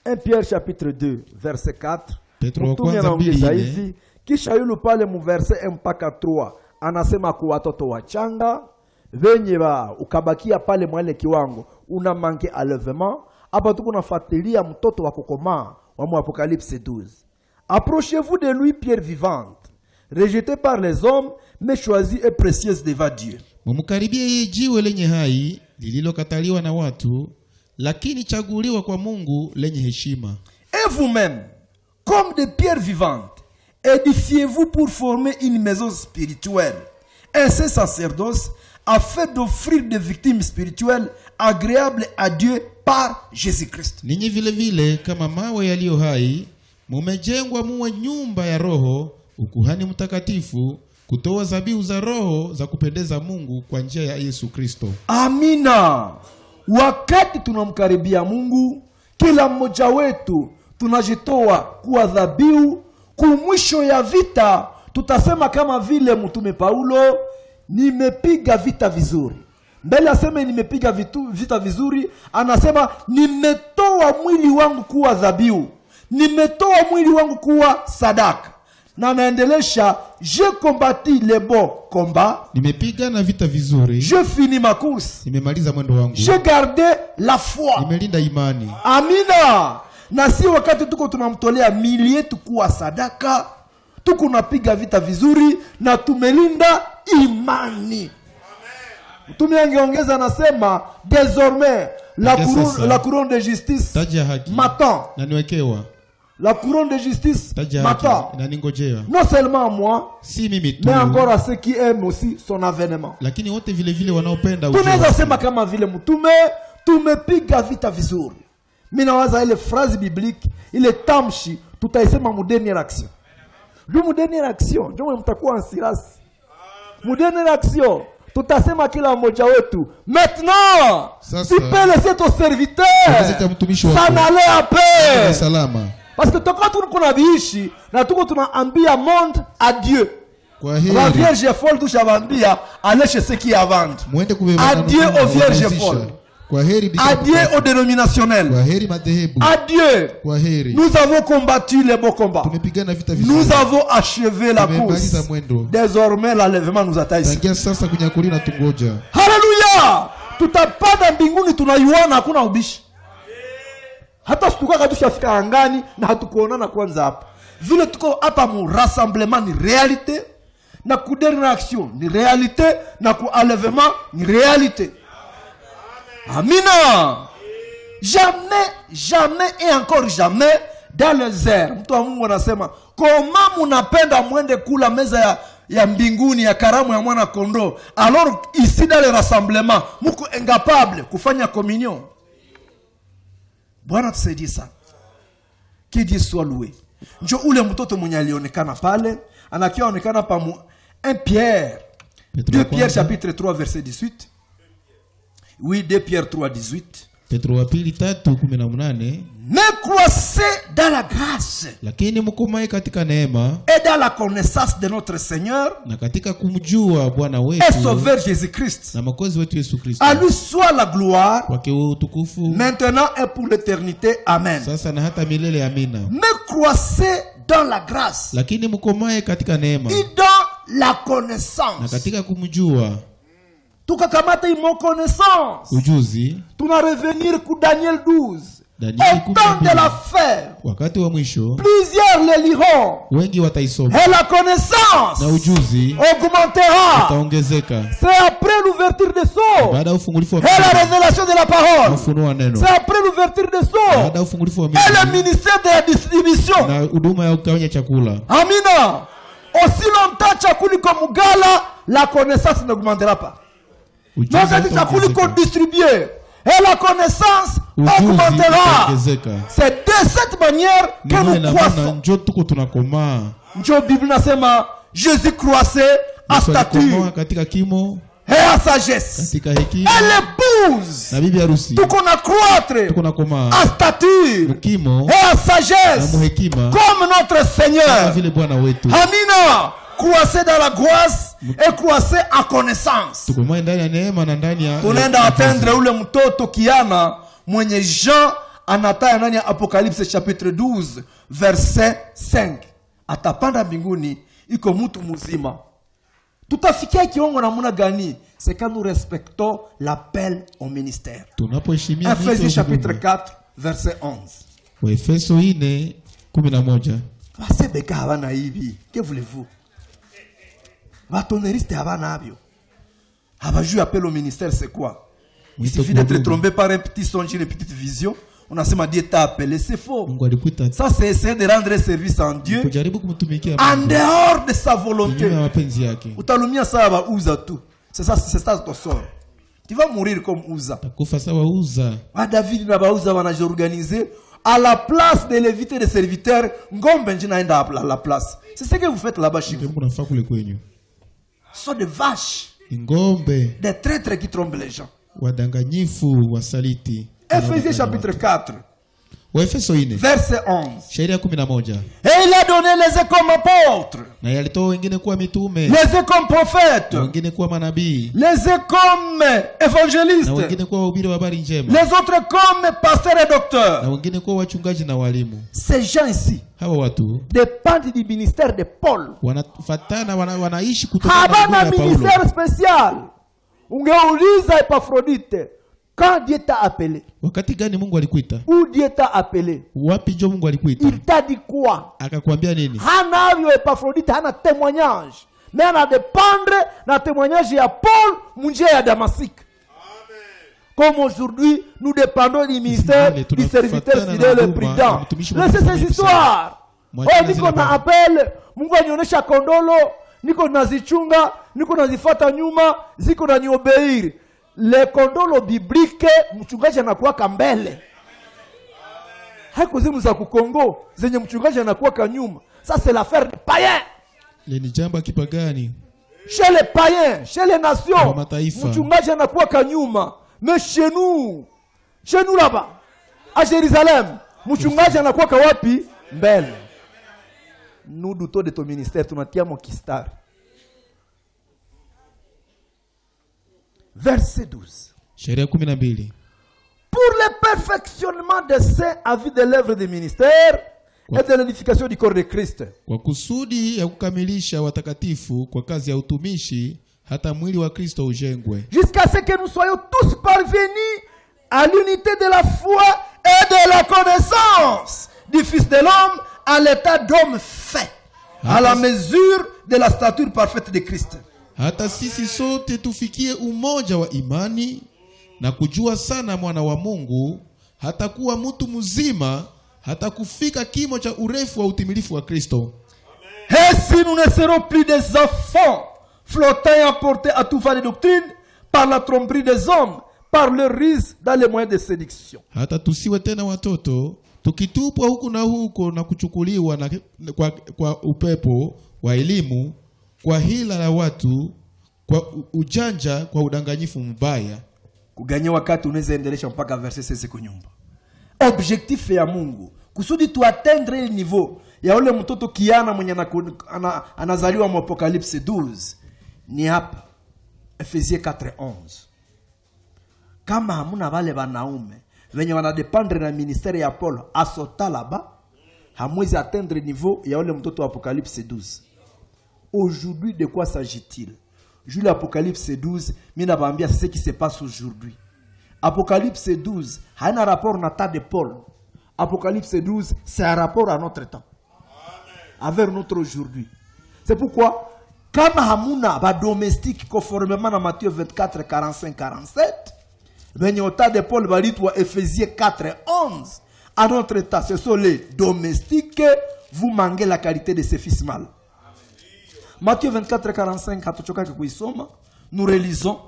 Speaker 3: 1 Pierre chapitre 2 verset 4.
Speaker 2: Petro wa
Speaker 3: Mtume
Speaker 2: kwanza
Speaker 3: anaongeza
Speaker 2: 2:4.
Speaker 3: hivi, kisha yule pale mu verset 1 mpaka 3 anasema kwa watoto wachanga venye ukabakia pale mwale kiwango una manke enlèvement. Hapa tuko nafuatilia mtoto wa kukomaa wa Apocalypse 12. Approchez-vous de lui, pierre vivante, rejetée par les hommes, mais choisie et précieuse devant Dieu.
Speaker 2: Mumkaribie yeye jiwe lenye hai lililokataliwa na watu, lakini chaguliwa kwa Mungu lenye heshima.
Speaker 3: Et vous-même, comme des pierres vivantes, édifiez-vous pour former une maison spirituelle, un saint sacerdoce, afin d'offrir des victimes spirituelles agréables à Dieu par Jésus-Christ.
Speaker 2: Ninyi vile vile kama mawe yaliyo hai, mumejengwa muwe nyumba ya roho, ukuhani mtakatifu, kutoa zabihu za roho za kupendeza Mungu kwa njia ya Yesu Kristo.
Speaker 3: Amina. Wakati tunamkaribia Mungu, kila mmoja wetu tunajitoa kuwa dhabihu. Kumwisho ya vita tutasema kama vile mtume Paulo, nimepiga vita vizuri. Mbele aseme nimepiga vita vizuri, anasema nimetoa mwili wangu kuwa dhabihu, nimetoa mwili wangu kuwa sadaka. Na anaendelesha, je combattu le bon combat,
Speaker 2: Nimepiga na vita vizuri,
Speaker 3: je finis ma course,
Speaker 2: nimemaliza mwendo wangu,
Speaker 3: je garde la foi.
Speaker 2: nimelinda imani.
Speaker 3: Amina. Na si wakati tuko tunamtolea mili yetu kuwa sadaka, tuko napiga vita vizuri na tumelinda imani. Mtume angeongeza anasema, désormais la couronne de justice
Speaker 2: Taji ya haki
Speaker 3: m'attend.
Speaker 2: na niwekewa,
Speaker 3: La couronne de justice
Speaker 2: taji ya haki
Speaker 3: m'attend.
Speaker 2: na ningojea,
Speaker 3: Non seulement à moi,
Speaker 2: si mimi tu,
Speaker 3: mais encore à ceux qui aiment aussi son avènement.
Speaker 2: lakini wote vile vile wanaopenda ujio
Speaker 3: Tunaweza
Speaker 2: wake.
Speaker 3: sema kama vile mtume, tumepiga vita vizuri. Mimi nawaza ile phrase biblique, ile tamshi tutaisema mu dernière action. Mu dernière action, ndio mtakuwa ansirasi. Mu dernière action tutasema kila mmoja wetu, maintenant
Speaker 2: Sasa,
Speaker 3: tu peux laisser ton serviteur
Speaker 2: ongeza mtumishi wako
Speaker 3: s'en aller à
Speaker 2: na
Speaker 3: paix.
Speaker 2: salama.
Speaker 3: Parce que toka tuko na biishi na tuko tunaambia monde à Dieu.
Speaker 2: Kwa
Speaker 3: La
Speaker 2: heri
Speaker 3: vierge folle tushavambia aller chez ceux qui vendent.
Speaker 2: muende kubeba
Speaker 3: Adieu aux vierges folles.
Speaker 2: Kwa heri bikira
Speaker 3: Adieu
Speaker 2: mtakatifu.
Speaker 3: aux dénominationnels.
Speaker 2: Kwa heri madhehebu.
Speaker 3: Adieu.
Speaker 2: Kwa heri.
Speaker 3: Nous avons combattu les beaux combats.
Speaker 2: Tumepigana vita vizuri.
Speaker 3: Nous avons achevé la
Speaker 2: Tumemaliza
Speaker 3: course.
Speaker 2: mwendo.
Speaker 3: Désormais l'enlèvement nous attend ici.
Speaker 2: Tangia sasa kunyakulia na tungoja.
Speaker 3: Haleluya! Tutapanda mbinguni tunaiona, hakuna ubishi. Hata situka tushafika angani na hatukuonana kwanza hapa. Vile tuko hapa mu rassemblement ni réalité, na ku dernière action ni réalité, na ku enlèvement ni réalité. Amina. Jamais et encore jamais dans les airs. Mtu wa Mungu anasema, koma munapenda mwende kula meza ya mbinguni ya karamu ya mwana kondoo, alors ici dans le rassemblement muko incapable kufanya communion. Bwana tusaidie sana. Que Dieu soit loué. Njo ule mtoto mwenye alionekana pale, anakiwa onekana pa 1 Pierre
Speaker 1: 2 Pierre chapitre 3 verset 18. Oui, 2 Pierre 3 18.
Speaker 2: Petro wa pili 3:18.
Speaker 1: Mais croissez dans la grâce
Speaker 2: Lakini mkomae katika neema
Speaker 1: et dans la connaissance de notre Seigneur
Speaker 2: na katika kumjua Bwana
Speaker 1: et
Speaker 2: wetu
Speaker 1: Sauveur Jésus-Christ.
Speaker 2: na Mwokozi wetu Yesu Kristo.
Speaker 1: À lui soit la gloire,
Speaker 2: Kwake utukufu
Speaker 1: maintenant et pour l'éternité. Amen.
Speaker 2: sasa na hata milele. Amina.
Speaker 1: Mais croissez dans la grâce
Speaker 2: Lakini mkomae katika neema
Speaker 1: et dans la
Speaker 2: na
Speaker 1: connaissance.
Speaker 2: katika kumjua
Speaker 1: Tukakamata imo connaissance.
Speaker 2: ujuzi.
Speaker 1: Tuna revenir ku Daniel 12.
Speaker 2: Danieli
Speaker 1: Au temps de la fin,
Speaker 2: wakati wa mwisho
Speaker 1: plusieurs le liront.
Speaker 2: wengi wataisoma
Speaker 1: Et la connaissance
Speaker 2: na ujuzi
Speaker 1: augmentera.
Speaker 2: utaongezeka
Speaker 1: C'est après l'ouverture des sceaux
Speaker 2: baada ya ufungulifu wa
Speaker 1: et la révélation de la parole.
Speaker 2: ufunuo wa neno,
Speaker 1: C'est après l'ouverture des sceaux
Speaker 2: baada ya ufungulifu wa
Speaker 1: et le
Speaker 2: mimi
Speaker 1: ministère de la distribution.
Speaker 2: na huduma ya kugawanya chakula.
Speaker 1: Amina. Aussi longtemps chakuli comme mugala, la connaissance n'augmentera pas.
Speaker 2: Ujuzi
Speaker 1: Donc c'est chakuli qu'on
Speaker 2: utaongezeka.
Speaker 1: distribue et la connaissance
Speaker 2: Ujuzi
Speaker 1: augmentera.
Speaker 2: utaongezeka.
Speaker 1: C'est de cette manière que
Speaker 2: Ni
Speaker 1: nous
Speaker 2: na maana
Speaker 1: croissons.
Speaker 2: njoo tuko tunakomaa.
Speaker 1: Ndio Bible nasema Jésus croissait à
Speaker 2: Yesu alikomaa
Speaker 1: stature
Speaker 2: katika kimo,
Speaker 1: et à sagesse.
Speaker 2: katika hekima,
Speaker 1: Et l'épouse,
Speaker 2: na bibi harusi
Speaker 1: tout qu'on a croître
Speaker 2: tuko nakomaa
Speaker 1: à stature
Speaker 2: kimo
Speaker 1: et à
Speaker 2: na
Speaker 1: sagesse
Speaker 2: muhekima
Speaker 1: comme notre
Speaker 2: kama
Speaker 1: Seigneur.
Speaker 2: vile Bwana wetu.
Speaker 1: Amina. Croissez dans la grâce et croissez en connaissance.
Speaker 2: Tukomaa ndani ya neema na ndani ya
Speaker 1: Tunaenda atendre ule mtoto kiana mwenye Jean anataya ndani ya Apocalypse chapitre 12 verset 5. Atapanda mbinguni iko mtu mzima. Tutafikia kiwango namna gani? C'est quand nous respectons l'appel au ministère.
Speaker 2: tunapoheshimia
Speaker 1: Ephésiens
Speaker 2: mwito wa
Speaker 1: chapitre
Speaker 2: huduma.
Speaker 1: 4 verset 11.
Speaker 2: Waefeso 4:11.
Speaker 1: Basebeka habana hivi. Que voulez-vous? Batoneriste habana abio. Habaju appel au ministère c'est quoi? Il
Speaker 2: Mwito
Speaker 1: suffit
Speaker 2: kwa
Speaker 1: d'être
Speaker 2: huduma.
Speaker 1: trompé par un petit songe, une petite vision. On a seulement Dieu t'a appelé, c'est faux.
Speaker 2: Mungu alikuita
Speaker 1: Ça c'est essayer de rendre service en Dieu
Speaker 2: kujaribu kumtumikia
Speaker 1: en
Speaker 2: Mungu
Speaker 1: dehors de sa
Speaker 2: kinyume ya
Speaker 1: volonté.
Speaker 2: mapenzi yake.
Speaker 1: Utalumia ça va Uza tout. C'est ça ton sort. Tu vas mourir comme Uza.
Speaker 2: Takufa sawa Uza.
Speaker 1: Ah, David na Uza wana organisé à la place de l'éviter des serviteurs, ngombe njina enda à la place. C'est ce que vous faites là-bas chez vous.
Speaker 2: Mungu nafaa kule kwenyu.
Speaker 1: Ce sont des vaches,
Speaker 2: Ngombe
Speaker 1: des traîtres qui trompent les gens.
Speaker 2: wadanganyifu, wasaliti.
Speaker 1: Ephésiens chapitre 4,
Speaker 2: Waefeso 4
Speaker 1: verset 11.
Speaker 2: sheria 11.
Speaker 1: Et il a donné les uns comme apôtres,
Speaker 2: Na yalitoa wengine kuwa mitume,
Speaker 1: les uns comme prophètes,
Speaker 2: na wengine kuwa manabii,
Speaker 1: les uns comme
Speaker 2: na
Speaker 1: évangélistes,
Speaker 2: wengine kuwa wahubiri wa habari njema,
Speaker 1: les autres comme pasteurs et
Speaker 2: na
Speaker 1: docteurs.
Speaker 2: wengine kuwa wachungaji na walimu.
Speaker 1: Ces gens ici
Speaker 2: Hawa watu
Speaker 1: dépendent du ministère de Paul.
Speaker 2: wanafatana, wanaishi kutokana na
Speaker 1: Habana
Speaker 2: huduma ya Paulo.
Speaker 1: ministère spécial. Ungeuliza Epaphrodite, quand Dieu t'a appelé,
Speaker 2: Wakati gani Mungu alikuita?
Speaker 1: où Dieu t'a appelé,
Speaker 2: Wapi njo Mungu alikuita?
Speaker 1: il t'a dit quoi?
Speaker 2: Akakwambia nini?
Speaker 1: Hana avyo Epaphrodite, hana témoignage. Mais ana dépendre na témoignage ya Paul, munjia ya Damasik. Comme aujourd'hui, nous dépendons du ministère du serviteur fidèle et prudent. Laissez ces histoires. Oh, niko na appel, Mungu anionyesha kondolo, niko nazichunga, niko nazifata nyuma, ziko na niobeir. Le kondolo biblique, mchungaji anakuwa mbele. Haiko zimu za kukongo, zenye mchungaji anakuwa nyuma. Ça c'est l'affaire des païens.
Speaker 2: Ni jambo ya kipagani.
Speaker 1: Chez les païens, chez les nations,
Speaker 2: Kwa mataifa.
Speaker 1: mchungaji anakuwa nyuma. Mais chez nous là-bas, à Jérusalem, mchungaji anakuwa wapi? Mbele. Nous doutons de ton ministère, tunatia mokistar. Verset 12.
Speaker 2: Sheria 12.
Speaker 1: Pour le perfectionnement des saints à vue de l'œuvre du ministère et de l'édification du corps de Christ.
Speaker 2: Kwa kusudi ya kukamilisha watakatifu kwa kazi ya utumishi hata mwili wa Kristo ujengwe.
Speaker 1: Jusqu'à ce que nous soyons tous parvenus à l'unité de la foi et de la connaissance du Fils de l'homme à l'état d'homme fait, à la mesure de la stature parfaite de Christ.
Speaker 2: Hata sisi sote tufikie umoja wa imani na kujua sana mwana wa Mungu, hata kuwa mtu mzima, hata kufika kimo cha urefu wa utimilifu wa Kristo.
Speaker 1: Et si nous ne serons plus des enfants, flottant et emportés à tout vent de doctrine, par la tromperie des hommes, par leur ruse dans les moyens de séduction.
Speaker 2: Hata tusiwe tena watoto, tukitupwa huku na huko na kuchukuliwa kwa upepo wa elimu, kwa hila la watu, kwa ujanja, kwa udanganyifu mbaya.
Speaker 1: Kuganya wakati unaweza endelesha mpaka verset 16 kunyumba. Objectif ya Mungu kusudi tu atteindre ile niveau ya ule mtoto kiana mwenye anazaliwa mu Apocalypse 12 ni hapa Efesie 4:11. Kama hamuna wale wanaume wenye wanadependre na ministère ya Paulo asota là-bas, hamwezi atteindre niveau ya ule mtoto wa Apocalypse 12. Aujourd'hui, de quoi s'agit-il? Jules l'Apocalypse 12, mina bambia c'est ce qui se passe aujourd'hui. Apocalypse 12, a un rapport na temps de Paul. Apocalypse 12, c'est un rapport à notre temps. Avec notre aujourd'hui. C'est pourquoi, comme hamuna ba domestique conformément à Matthieu 24, 45, 47, venez au temps de Paul, balitwa Ephésiens 4, 11, à notre temps, ce sont les domestiques, vous manquez la qualité de ces fils mâles. Matthieu 24, 45, nous relisons.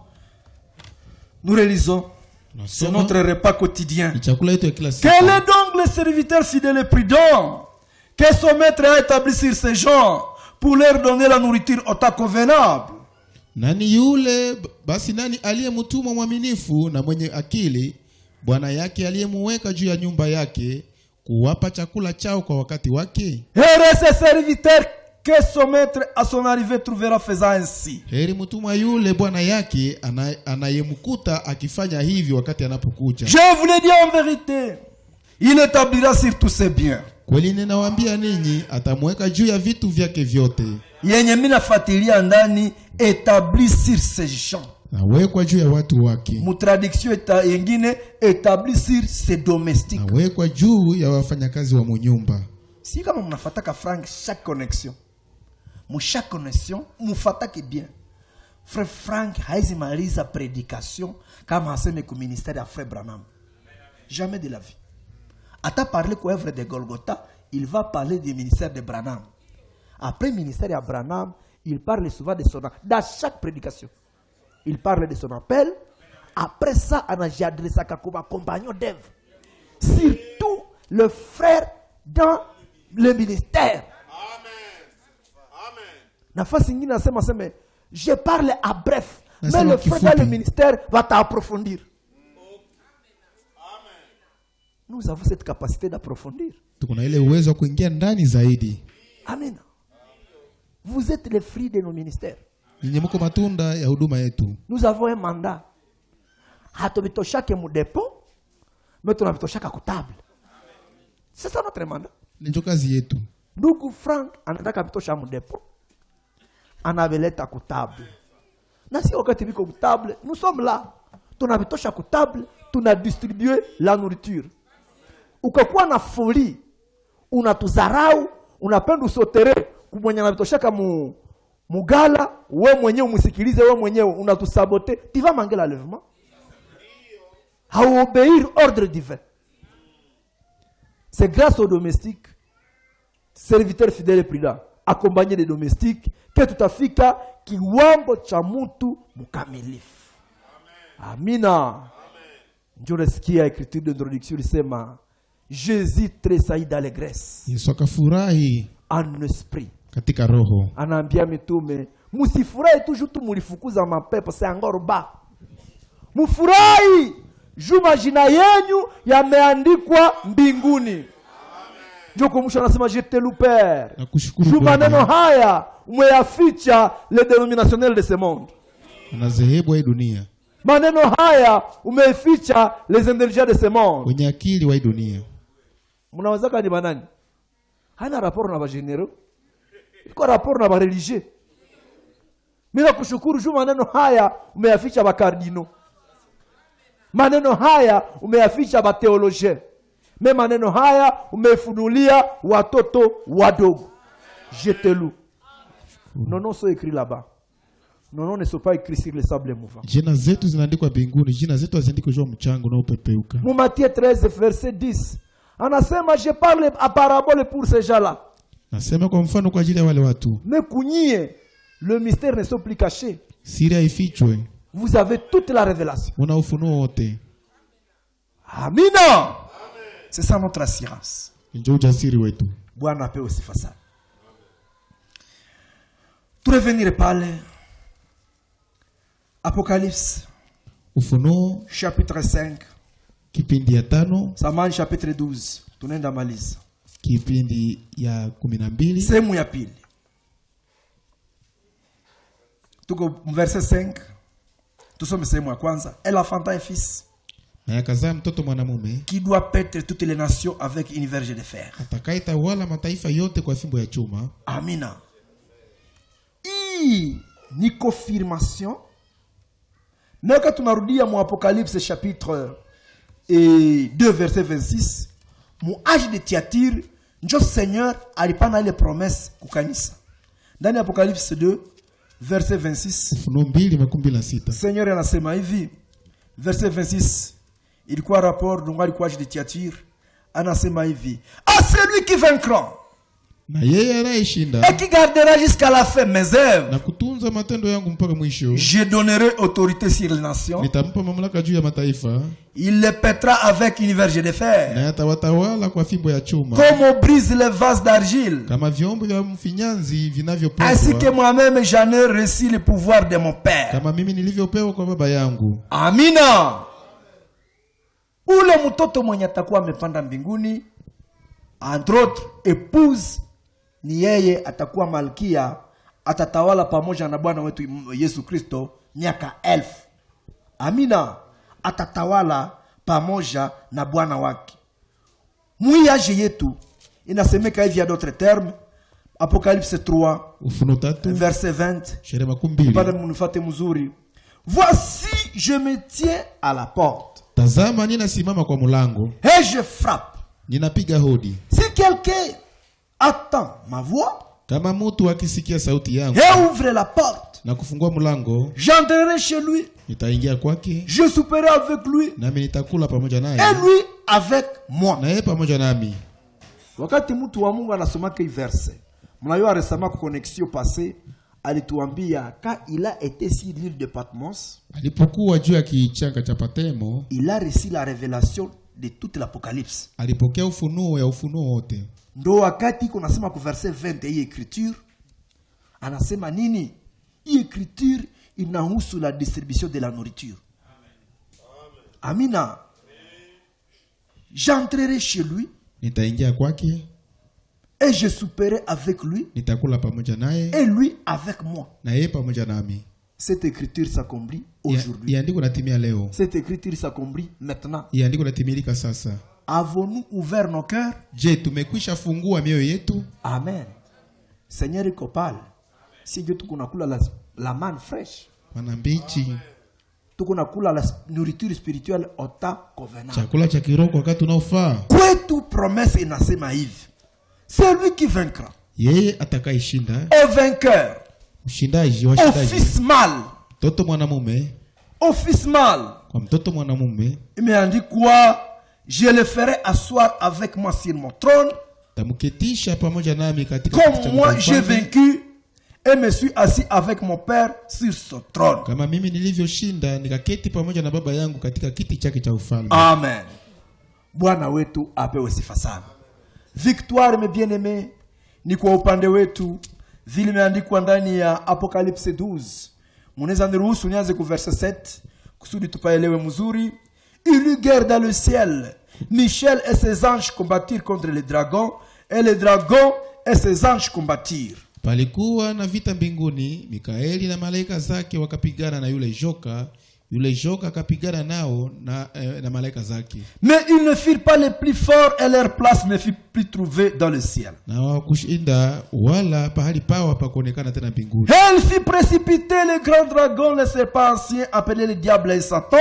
Speaker 1: C'est notre repas quotidien. Quel est donc le serviteur fidèle et prudent que son maître a établi sur ces gens pour leur donner la nourriture au temps convenable?
Speaker 2: Nani yule basi nani aliyemtuma mwaminifu na mwenye akili bwana yake aliyemuweka juu ya nyumba yake kuwapa chakula chao kwa wakati wake?
Speaker 1: Heureux ce serviteur que son maître à son arrivée trouvera faisant ainsi.
Speaker 2: Heri mtumwa yule bwana yake anayemkuta akifanya hivi wakati anapokuja.
Speaker 1: Je vous le dis en vérité, il établira sur tous ses biens.
Speaker 2: Kweli ninawaambia ninyi atamweka juu ya vitu vyake vyote.
Speaker 1: Yenye mina fatilia ndani établi sur ses gens.
Speaker 2: Nawekwa juu ya watu wake.
Speaker 1: Mu traduction yengine établi sur ses domestiques.
Speaker 2: Nawekwa juu ya wafanyakazi wa munyumba.
Speaker 1: Si kama mnafataka Frank chaque connexion. Chaque connexion, mufatake bien. Frère Frank haizi maliza prédication kama aseme ku ministère ya Frère Branham. Jamais de la vie. Ata parler ko œuvre de Golgotha, il va parler du ministère de Branham. Après ministère de Branham, il parle souvent de son dans chaque prédication. Il parle de son appel. Après ça, on a adressé comme compagnon d'œuvre. Surtout le frère dans le ministère. Nafasi nyingine nasema je parle à bref, mais le frère dans le ministère va t'approfondir. Nous avons cette capacité d'approfondir.
Speaker 2: Tukuna ile uwezo wa kuingia ndani zaidi.
Speaker 1: Amen. Vous êtes les fruits de nos ministères.
Speaker 2: Ninyi mko matunda ya huduma yetu.
Speaker 1: Nous avons un mandat. Hatubitoshake mu dépôt, mais tunabitoshaka ku table. C'est ça notre mandat.
Speaker 2: Ndio kazi yetu.
Speaker 1: Ndugu Frank anataka bitosha mu dépôt. Anabeleta ku table. Na si wakati biko ku table, nous sommes là. Tunabitosha ku table, tunadistribuer la nourriture. Ukakuwa na folie, unatuzarau, unapenda usotere kumwenya nabitoshaka mugala, wewe mwenyewe umusikilize, wewe mwenyewe unatusabote, tu vas manquer l'enlèvement. À obéir ordre divin. C'est grâce aux domestiques, serviteurs fidèles et prudents, accompagnés des domestiques, que tutafika kiwango cha mtu mkamilifu. Amina. Ndio nasikia écriture d'introduction lisema Jésus tressaillit d'allégresse.
Speaker 2: Yesu akafurahi
Speaker 1: en esprit.
Speaker 2: Katika roho.
Speaker 1: Anaambia mitume, msifurahi tu juu mulifukuza mapepo, c'est encore bas. Mufurahi juu majina yenu yameandikwa mbinguni. Ndio kumsha anasema je te loue Père. Juu maneno haya umeyaficha les dénominationnels de ce monde.
Speaker 2: Na zehebu ya dunia.
Speaker 1: Maneno haya umeficha les intelligents de ce monde.
Speaker 2: Wenye akili wa dunia.
Speaker 1: Mnaweza kani banani? Hana rapport na ba généraux. Iko rapport na ba religieux. Mimi nakushukuru juu maneno haya umeyaficha ba cardinaux. Maneno haya umeyaficha ba théologiens. Mais maneno haya umefunulia watoto wadogo. Je te loue. Non, non, c'est écrit là-bas. Non, non, ne sont pas écrits sur les sables mouvants.
Speaker 2: Jina zetu zinaandikwa mbinguni, jina zetu haziandikwi juu mchanga unaopepeuka.
Speaker 1: Mu Matthieu 13 verset 10. Anasema je parle à parabole pour ces gens-là.
Speaker 2: Nasema kwa mfano kwa ajili ya wale watu.
Speaker 1: Mais kunyie, le mystère ne sont plus cachés.
Speaker 2: Siri haifichwe.
Speaker 1: Vous avez toute la révélation.
Speaker 2: Una ufunuo wote.
Speaker 1: Amina. C'est ça notre assurance.
Speaker 2: Ndio ujasiri wetu.
Speaker 1: Bwana apewe sifa sana. Tu revenir pale Apocalypse,
Speaker 2: Ufunuo
Speaker 1: chapitre 5.
Speaker 2: kipindi ya 5,
Speaker 1: Samani chapitre 12. Tunaenda maliza.
Speaker 2: kipindi ya 12.
Speaker 1: Sehemu ya pili. Tuko verset 5. Tusome sehemu ya kwanza. Elle enfanta un fils
Speaker 2: Na yakazaa mtoto mwanamume
Speaker 1: qui doit paître toutes les nations avec une verge de fer.
Speaker 2: atakayetawala mataifa yote kwa fimbo ya chuma.
Speaker 1: Amina. Hii ni confirmation. Mais quand tunarudia mu Apocalypse chapitre 2 verset 26, mu âge de Thyatire, njo Seigneur alipana ile promesse kukanisa. Ndani ya Apocalypse 2 verset 26,
Speaker 2: Ufunuo 2:26.
Speaker 1: Seigneur anasema hivi, verset 26, ilikuwa rapport donc alikuwa âge de Thyatire, anasema hivi, à celui qui vaincra
Speaker 2: Na yeye anayeshinda
Speaker 1: et qui gardera jusqu'à la fin mes œuvres,
Speaker 2: na kutunza matendo yangu mpaka mwisho,
Speaker 1: je donnerai autorité sur les nations.
Speaker 2: nitampa mamlaka juu ya mataifa,
Speaker 1: Il les pètera avec une verge de fer.
Speaker 2: na atawatawala kwa fimbo ya chuma,
Speaker 1: Comme on brise les vases d'argile,
Speaker 2: kama vyombo vya mfinyanzi
Speaker 1: ainsi que
Speaker 2: vinavyopondwa,
Speaker 1: moi-même j'en ai reçu le pouvoir de mon Père.
Speaker 2: kama mimi nilivyopewa kwa baba yangu.
Speaker 1: Amina. Ule mtoto mwenye atakuwa amepanda mbinguni, entre autres épouse, ni yeye atakuwa malkia, atatawala pamoja na Bwana wetu Yesu Kristo miaka 1000. Amina. Atatawala pamoja na Bwana wake. Mwiaje yetu inasemeka hivi ya d'autres termes, Apocalypse 3
Speaker 2: Ufunuo 3
Speaker 1: verset 20.
Speaker 2: sheria 12.
Speaker 1: Pale munifate mzuri. Voici je me tiens à la porte
Speaker 2: Tazama ninasimama kwa mlango,
Speaker 1: et je frappe.
Speaker 2: ninapiga hodi.
Speaker 1: Si quelqu'un attend ma voix
Speaker 2: Kama mtu akisikia sauti yangu
Speaker 1: et ouvre la porte,
Speaker 2: na kufungua mlango,
Speaker 1: j'entrerai chez lui,
Speaker 2: nitaingia kwake,
Speaker 1: je souperai avec lui
Speaker 2: nami nitakula pamoja
Speaker 1: et
Speaker 2: naye,
Speaker 1: lui avec moi.
Speaker 2: na yeye pamoja nami.
Speaker 1: Wakati mtu wa Mungu anasomaka hii verse, mnajua resama kwa connexion passée alituambia quand il a été sur l'île de Patmos,
Speaker 2: Alipokuwa juu ya kichanga cha Patemo,
Speaker 1: il a reçu la révélation de toute l'Apocalypse.
Speaker 2: alipokea ufunuo ya ufunuo wote.
Speaker 1: Ndo wakati kunasema ku verset 20 hii écriture anasema nini? Hii écriture inahusu la distribution de la nourriture. Amina. J'entrerai chez lui
Speaker 2: Nitaingia kwake,
Speaker 1: et je souperai avec lui
Speaker 2: nitakula pamoja naye,
Speaker 1: et lui avec moi.
Speaker 2: na yeye pamoja nami.
Speaker 1: Cette écriture s'accomplit aujourd'hui.
Speaker 2: Iandiko natimia leo,
Speaker 1: Cette écriture s'accomplit maintenant.
Speaker 2: iandiko natimilika sasa.
Speaker 1: Avons-nous ouvert nos cœurs?
Speaker 2: Je, tumekwisha fungua mioyo yetu?
Speaker 1: Amen. Seigneur iko pale. Si Dieu tukunakula la manne fraîche.
Speaker 2: Mana mbichi,
Speaker 1: Tukunakula la nourriture spirituelle au temps convenable.
Speaker 2: chakula cha kiroho wakati unaofaa.
Speaker 1: Kwetu promesse inasema hivi. Celui qui vaincra.
Speaker 2: Yeye atakayeshinda,
Speaker 1: Au vainqueur.
Speaker 2: mshindaji,
Speaker 1: Au
Speaker 2: washindaji,
Speaker 1: fils mâle.
Speaker 2: mtoto mwanamume,
Speaker 1: Au fils mâle.
Speaker 2: kwa mtoto mwanamume
Speaker 1: Imeandikwa, je le ferai asseoir avec moi sur mon trône,
Speaker 2: tamuketisha pamoja nami katika kiti
Speaker 1: comme
Speaker 2: cha
Speaker 1: moi j'ai
Speaker 2: ufalme,
Speaker 1: vaincu et me suis assis avec mon Père sur son trône.
Speaker 2: kama mimi nilivyoshinda nikaketi pamoja na baba yangu katika kiti chake cha ufalme.
Speaker 1: Amen. Bwana wetu apewe sifa sana. Victoire, mes bien-aimés, ni kwa upande wetu vile imeandikwa ndani ya Apocalypse 12. Munaweza niruhusu nianze ku verset 7 kusudi tupaelewe mzuri. Il eut guerre dans le ciel. Michel et ses anges combattirent contre les dragons et les dragons et ses anges combattirent.
Speaker 2: Palikuwa na vita mbinguni, Mikaeli na malaika zake wakapigana na yule joka akapigana nao na malaika zake.
Speaker 1: Mais ils ne firent pas les plus forts et leur place ne fut plus trouvée dans le ciel.
Speaker 2: Na hawakushinda wala pahali pao hapakuonekana tena mbinguni.
Speaker 1: Elle fit précipiter le grand dragon, le serpent ancien, appelé le diable et Satan,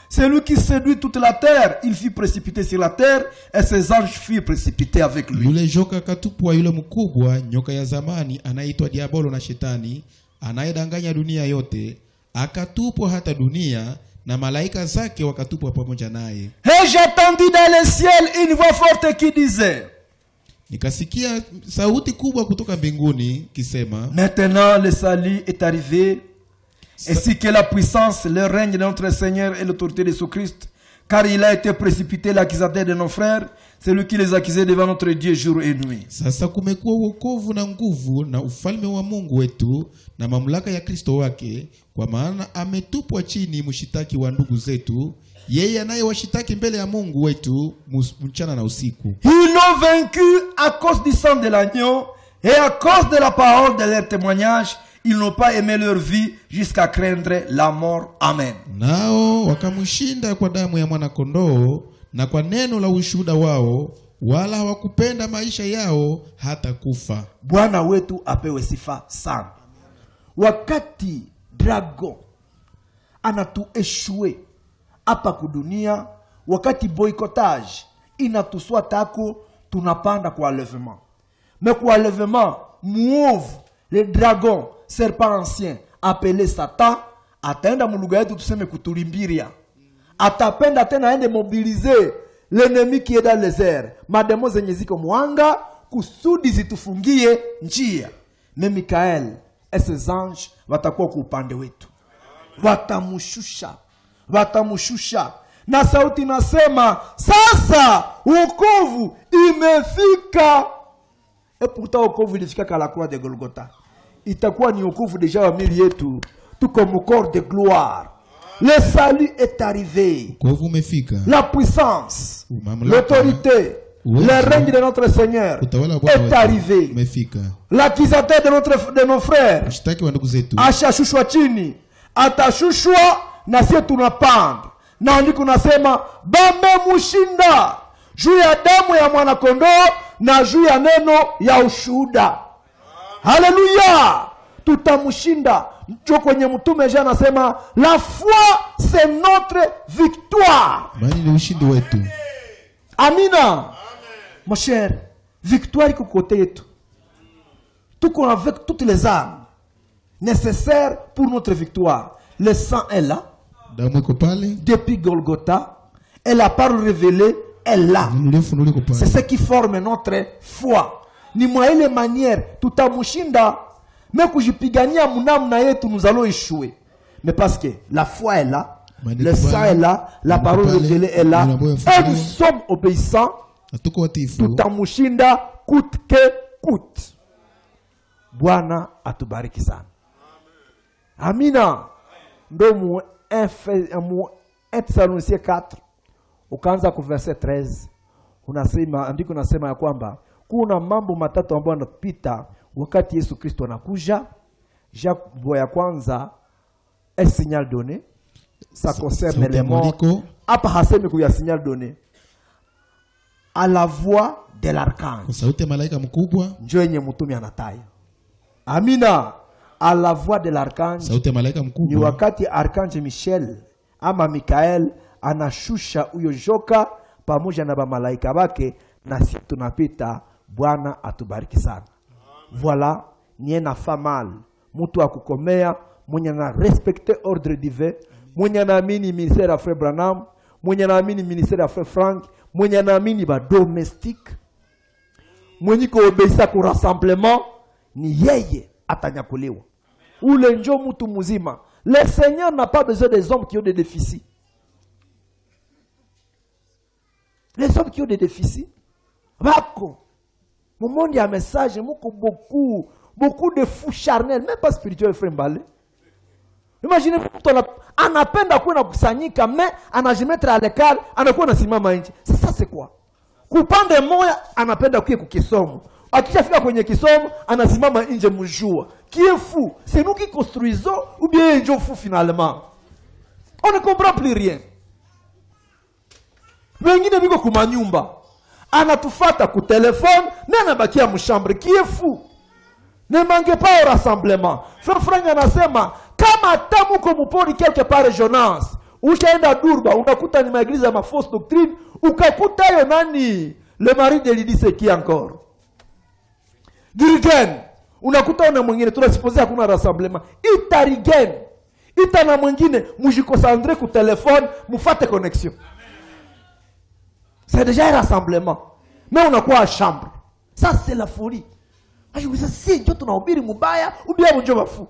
Speaker 1: celui qui séduit toute la terre. Il fut précipité sur la terre et ses anges furent précipités avec lui.
Speaker 2: Yule joka akatupwa, yule mkubwa, nyoka ya zamani anaitwa Diabolo na Shetani, anayedanganya dunia yote, akatupwa hata dunia, na malaika zake wakatupwa pamoja naye.
Speaker 1: Et j'entendis dans le ciel une voix forte qui disait,
Speaker 2: Nikasikia sauti kubwa kutoka mbinguni kisema,
Speaker 1: maintenant le salut est arrivé, ainsi que la puissance, le règne de notre Seigneur et l'autorité de Jésus-Christ, car il a été précipité l'accusateur de nos frères, celui qui les accusait devant notre Dieu jour et nuit.
Speaker 2: Sasa kumekuwa wokovu na nguvu na ufalme wa Mungu wetu na mamlaka ya Kristo wake, kwa maana ametupwa chini mshitaki wa ndugu zetu, yeye anayewashitaki mbele ya Mungu wetu mchana na usiku.
Speaker 1: Ils l'ont vaincu à cause du sang de l'agneau et à cause de la parole de leur témoignage. Ils n'ont pas aimé leur vie jusqu'à craindre la mort. Amen.
Speaker 2: Nao wakamshinda kwa damu ya mwana kondoo na kwa neno la ushuhuda wao, wala hawakupenda maisha yao hata kufa.
Speaker 3: Bwana wetu apewe sifa sana. Wakati dragon anatueshue hapa kudunia, wakati boycottage inatuswa tako, tunapanda kwa enlèvement. Mais kwa enlèvement muovu, le dragon serpent ancien appelé Satan ataenda muluga yetu tuseme kutulimbiria. Atapenda tena aende mobiliser l'ennemi qui est dans les airs. Mademo zenye ziko mwanga kusudi zitufungie njia. Mais Mikael et ses anges watakuwa kwa upande wetu. Watamushusha. Na sauti nasema sasa wokovu imefika. Et pourtant wokovu ilifika kwa la croix de Golgotha. Itakuwa ni wokovu deja wa mili yetu, tout comme au corps de gloire. Le salut est arrivé. La puissance, l'autorité, le règne de notre Seigneur est arrivé. L'accusateur de nos frères ashashushwa chini, atashushwa na sisi tunapanda. Na ndiko nasema bamemushinda juu ya damu ya mwana kondoo na juu ya neno ya ushuhuda. Haleluya! Tutamushinda. Ndio kwenye mtume Jean anasema la foi c'est notre victoire.
Speaker 2: Bali ni ushindi wetu.
Speaker 3: Amina. Mon cher, victoire iko kote yetu. Tuko avec toutes les armes nécessaires pour notre victoire. Le sang est là.
Speaker 2: Damu iko pale.
Speaker 3: Depuis Golgotha, et la parole révélée est là. C'est ce qui forme notre foi. Ni mwa ile manière tutamushinda. Mais kujipigania munamna yetu nous allons échouer. Mais parce que la foi est là, le sang est là, la parole révélée est là, et nous sommes obéissants, tutamushinda coûte que coûte. Bwana atubariki sana. Amina. Ndo mu 1 Thessaloniciens 4 ukaanza ku verset 13 unasema, andiko nasema ya kwamba kuna mambo matatu ambayo yanapita wakati Yesu Kristo anakuja. Jambo ya kwanza, un signal donné, ça concerne les morts. Hapa hasemi kuya signal donné, à la voix de l'archange,
Speaker 2: sauti malaika mkubwa
Speaker 3: njoo yenye mtume anataya. Amina. À la voix de l'archange,
Speaker 2: sauti malaika mkubwa
Speaker 3: ni wakati archange Michel ama Mikael anashusha huyo joka pamoja na malaika wake, na sisi tunapita. Bwana atubariki sana. Voilà, nie na famal mtu akukomea, mwenye na respecter ordre divin, mwenye naamini ministère ya Frère Branham, mwenye naamini ministère ya Frère Frank, mwenye naamini ba domestique, mwenye ko obeisa ku rassemblement, ni yeye atanyakuliwa. Ule njo mtu mzima. Le Seigneur n'a pas besoin des hommes qui ont des déficits. Les hommes qui ont des déficits, bako au monde il y a un message, beaucoup de fous charnels, même pas spirituels, frère Mbale. Imaginez, anapenda kuwa kusanyika, mais anajimetre à l'écart, anakuwa nasimama nje. C'est ça, c'est quoi? Kupande moya anapenda kuwa kukisomo. Akishafika kwenye kisomo anasimama nje mjua. Qui est fou? C'est nous qui construisons ou bien un fou finalement? On ne comprend plus rien. Wengine biko kumanyumba. Anatufata ku téléphone, mais anabakia mshambre. Qui est fou? Ne manquez pas au rassemblement. Frère Frank anasema kama tamu ko mupori quelque part Jonas, ushaenda Durba, unakuta ni maeglize ya mafausse doctrine, ukakuta yo nani? Le mari de Lydie c'est qui encore? Dirigen, unakuta una mwingine, tunasipoze hakuna rassemblement. Itarigen, ita na mwingine, mujikosandre ku téléphone, mufate connexion. C'est déjà un rassemblement. Mais on a quoi à chambre? Ça c'est la folie. Je vous dis, si Dieu t'en a obéi mubaya, ou bien Dieu va fou.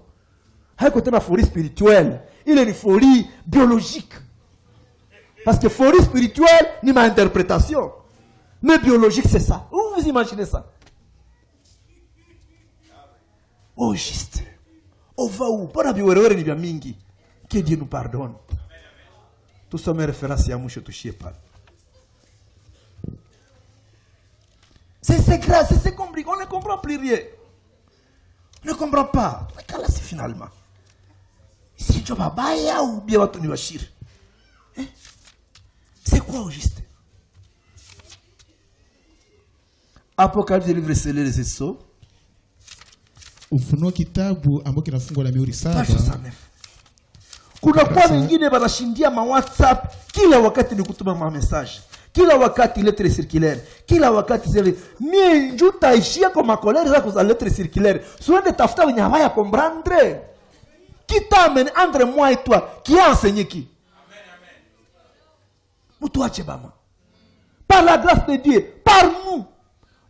Speaker 3: Il y a une folie spirituelle. Il y a une folie biologique. Parce que folie spirituelle, ni ma interprétation. Mais biologique, c'est ça. Vous imaginez ça? Oh, juste. On va où? Pas d'abiwerewere ni bien mingi. Que Dieu nous pardonne. Tout ça me référence à mouche touché pas. C'est grave, c'est compliqué. On ne comprend plus rien. On ne comprend pas. Mais qu'est-ce que c'est finalement? C'est un job à bailler ou bien à ton bachir? C'est quoi au juste? Apocalypse livre scellé les sceaux.
Speaker 2: Ufunuo kitabu ambacho kinafungwa la mihuri 7.
Speaker 3: Kuna kwa wengine wanashindia ma WhatsApp kila wakati ni kutuma ma message. Kila wakati lettre circulaire. Kila wakati zile mie njuta ishia kwa makolere zako za lettre circulaire. Suende tafuta wenye hawaya comprendre. Qui t'amène entre moi et toi? Qui a enseigné qui? Amen. Bama. Par la grâce de Dieu, par nous,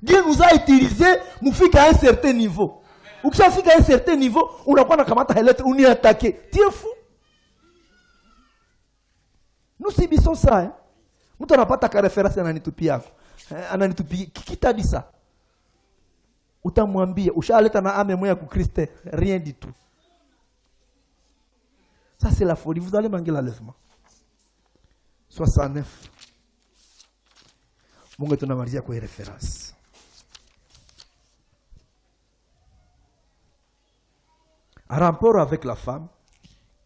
Speaker 3: Dieu nous a utilisés, nous fit à un certain niveau. Ou que ça fait à un certain niveau, on n'a pas na kamata lettre, on y attaqué. Tu es fou? Nous subissons ça. Hein? Nous n'avons pas ta référence à Nanitupia. Qui t'a dit ça? Ou t'as mwambia, ou t'as allé na ame moya ku Christ, rien du tout. Ça c'est la folie. Vous allez manquer l'enlèvement. 69. Mungu tunamalizia kwa référence. En rapport avec la femme,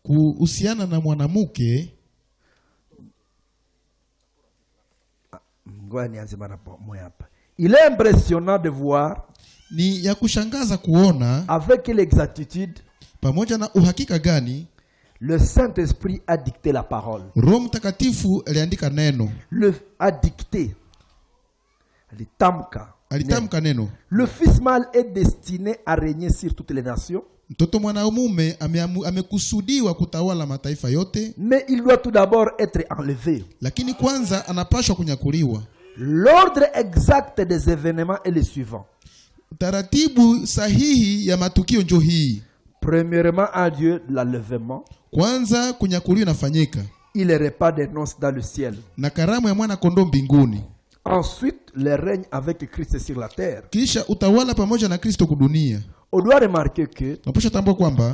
Speaker 2: kuhusiana na mwanamke,
Speaker 3: il est impressionnant de voir,
Speaker 2: ni ya kushangaza kuona,
Speaker 3: avec quelle exactitude,
Speaker 2: pamoja na uhakika gani,
Speaker 3: le Saint-Esprit a dicté la parole.
Speaker 2: Roho Mtakatifu aliandika neno.
Speaker 3: A dicté.
Speaker 2: Alitamka neno.
Speaker 3: Le fils mâle est destiné à régner sur toutes les nations.
Speaker 2: Mtoto mwanamume amekusudiwa kutawala mataifa yote.
Speaker 3: Mais il doit tout d'abord être enlevé.
Speaker 2: Lakini kwanza anapaswa kunyakuliwa.
Speaker 3: L'ordre exact des événements est le suivant.
Speaker 2: Taratibu sahihi ya matukio njo hii.
Speaker 3: Premièrement a lieu l'enlèvement.
Speaker 2: Kwanza kunyakuliwa inafanyika.
Speaker 3: Il est repas des noces dans le ciel.
Speaker 2: Na karamu ya mwana kondoo mbinguni.
Speaker 3: Ensuite, le règne avec Christ sur la terre.
Speaker 2: Kisha utawala pamoja na Kristo kudunia.
Speaker 3: On doit remarquer que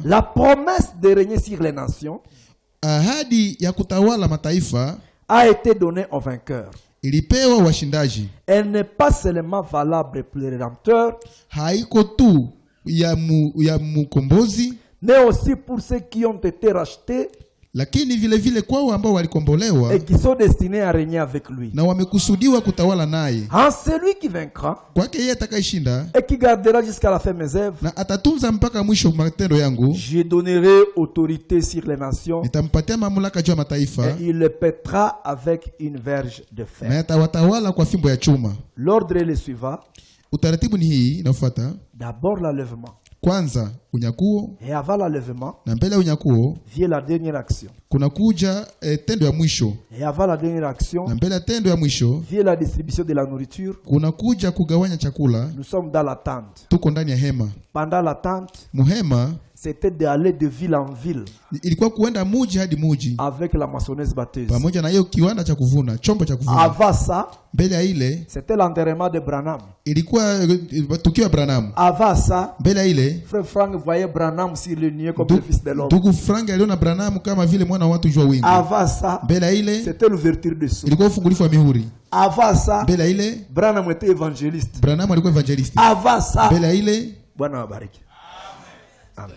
Speaker 3: la promesse de régner sur les nations
Speaker 2: ahadi ya kutawala mataifa
Speaker 3: a été donnée aux vainqueurs.
Speaker 2: Ilipewa washindaji.
Speaker 3: Elle n'est pas seulement valable pour les rédempteurs,
Speaker 2: haiko tu ya mukombozi,
Speaker 3: mais aussi pour ceux qui ont été rachetés,
Speaker 2: lakini vile vile kwao ambao walikombolewa
Speaker 3: et qui sont destinés à régner avec lui.
Speaker 2: Na wamekusudiwa kutawala naye.
Speaker 3: En celui qui vaincra,
Speaker 2: kwake yeye atakayeshinda,
Speaker 3: et qui gardera jusqu'à la fin mes œuvres,
Speaker 2: na atatunza mpaka mwisho matendo yangu,
Speaker 3: je donnerai autorité sur les nations,
Speaker 2: nitampatia mamlaka juu ya mataifa,
Speaker 3: et il le pètera avec une verge de fer.
Speaker 2: Na atawatawala kwa fimbo ya chuma.
Speaker 3: L'ordre est le suivant.
Speaker 2: Utaratibu ni hii inafuata.
Speaker 3: D'abord l'enlèvement.
Speaker 2: Kwanza unyakuo,
Speaker 3: et avant l'enlèvement,
Speaker 2: na mbele unyakuo
Speaker 3: vient la dernière action.
Speaker 2: Kuna kuja tendo ya mwisho,
Speaker 3: et avant la dernière action,
Speaker 2: na mbele tendo ya mwisho
Speaker 3: vient la distribution de la nourriture.
Speaker 2: Kuna kuja kugawanya chakula.
Speaker 3: Nous sommes dans la tente.
Speaker 2: Tuko ndani ya hema.
Speaker 3: Pendant la tente,
Speaker 2: muhema
Speaker 3: c'était d'aller de ville en ville.
Speaker 2: Ilikuwa kuenda muji hadi muji.
Speaker 3: Avec la moissonneuse batteuse.
Speaker 2: Pamoja na hiyo kiwanda cha kuvuna, chombo cha kuvuna.
Speaker 3: Avant ça,
Speaker 2: mbele ya ile,
Speaker 3: c'était l'enterrement de Branham.
Speaker 2: Ilikuwa tukio ya Branham.
Speaker 3: Avant ça,
Speaker 2: mbele ya ile,
Speaker 3: frère Frank voyait Branham sur le nuée comme le fils de l'homme.
Speaker 2: Ndugu Frank aliona Branham kama vile mwana wa watu jua wingi.
Speaker 3: Avant ça,
Speaker 2: mbele ya ile,
Speaker 3: c'était l'ouverture de sceaux.
Speaker 2: Ilikuwa ufungulifu wa mihuri.
Speaker 3: Avant ça,
Speaker 2: mbele ya ile,
Speaker 3: Branham était évangéliste.
Speaker 2: Branham alikuwa evangelist.
Speaker 3: Avant ça,
Speaker 2: mbele ya ile,
Speaker 3: Bwana wabariki. Amen.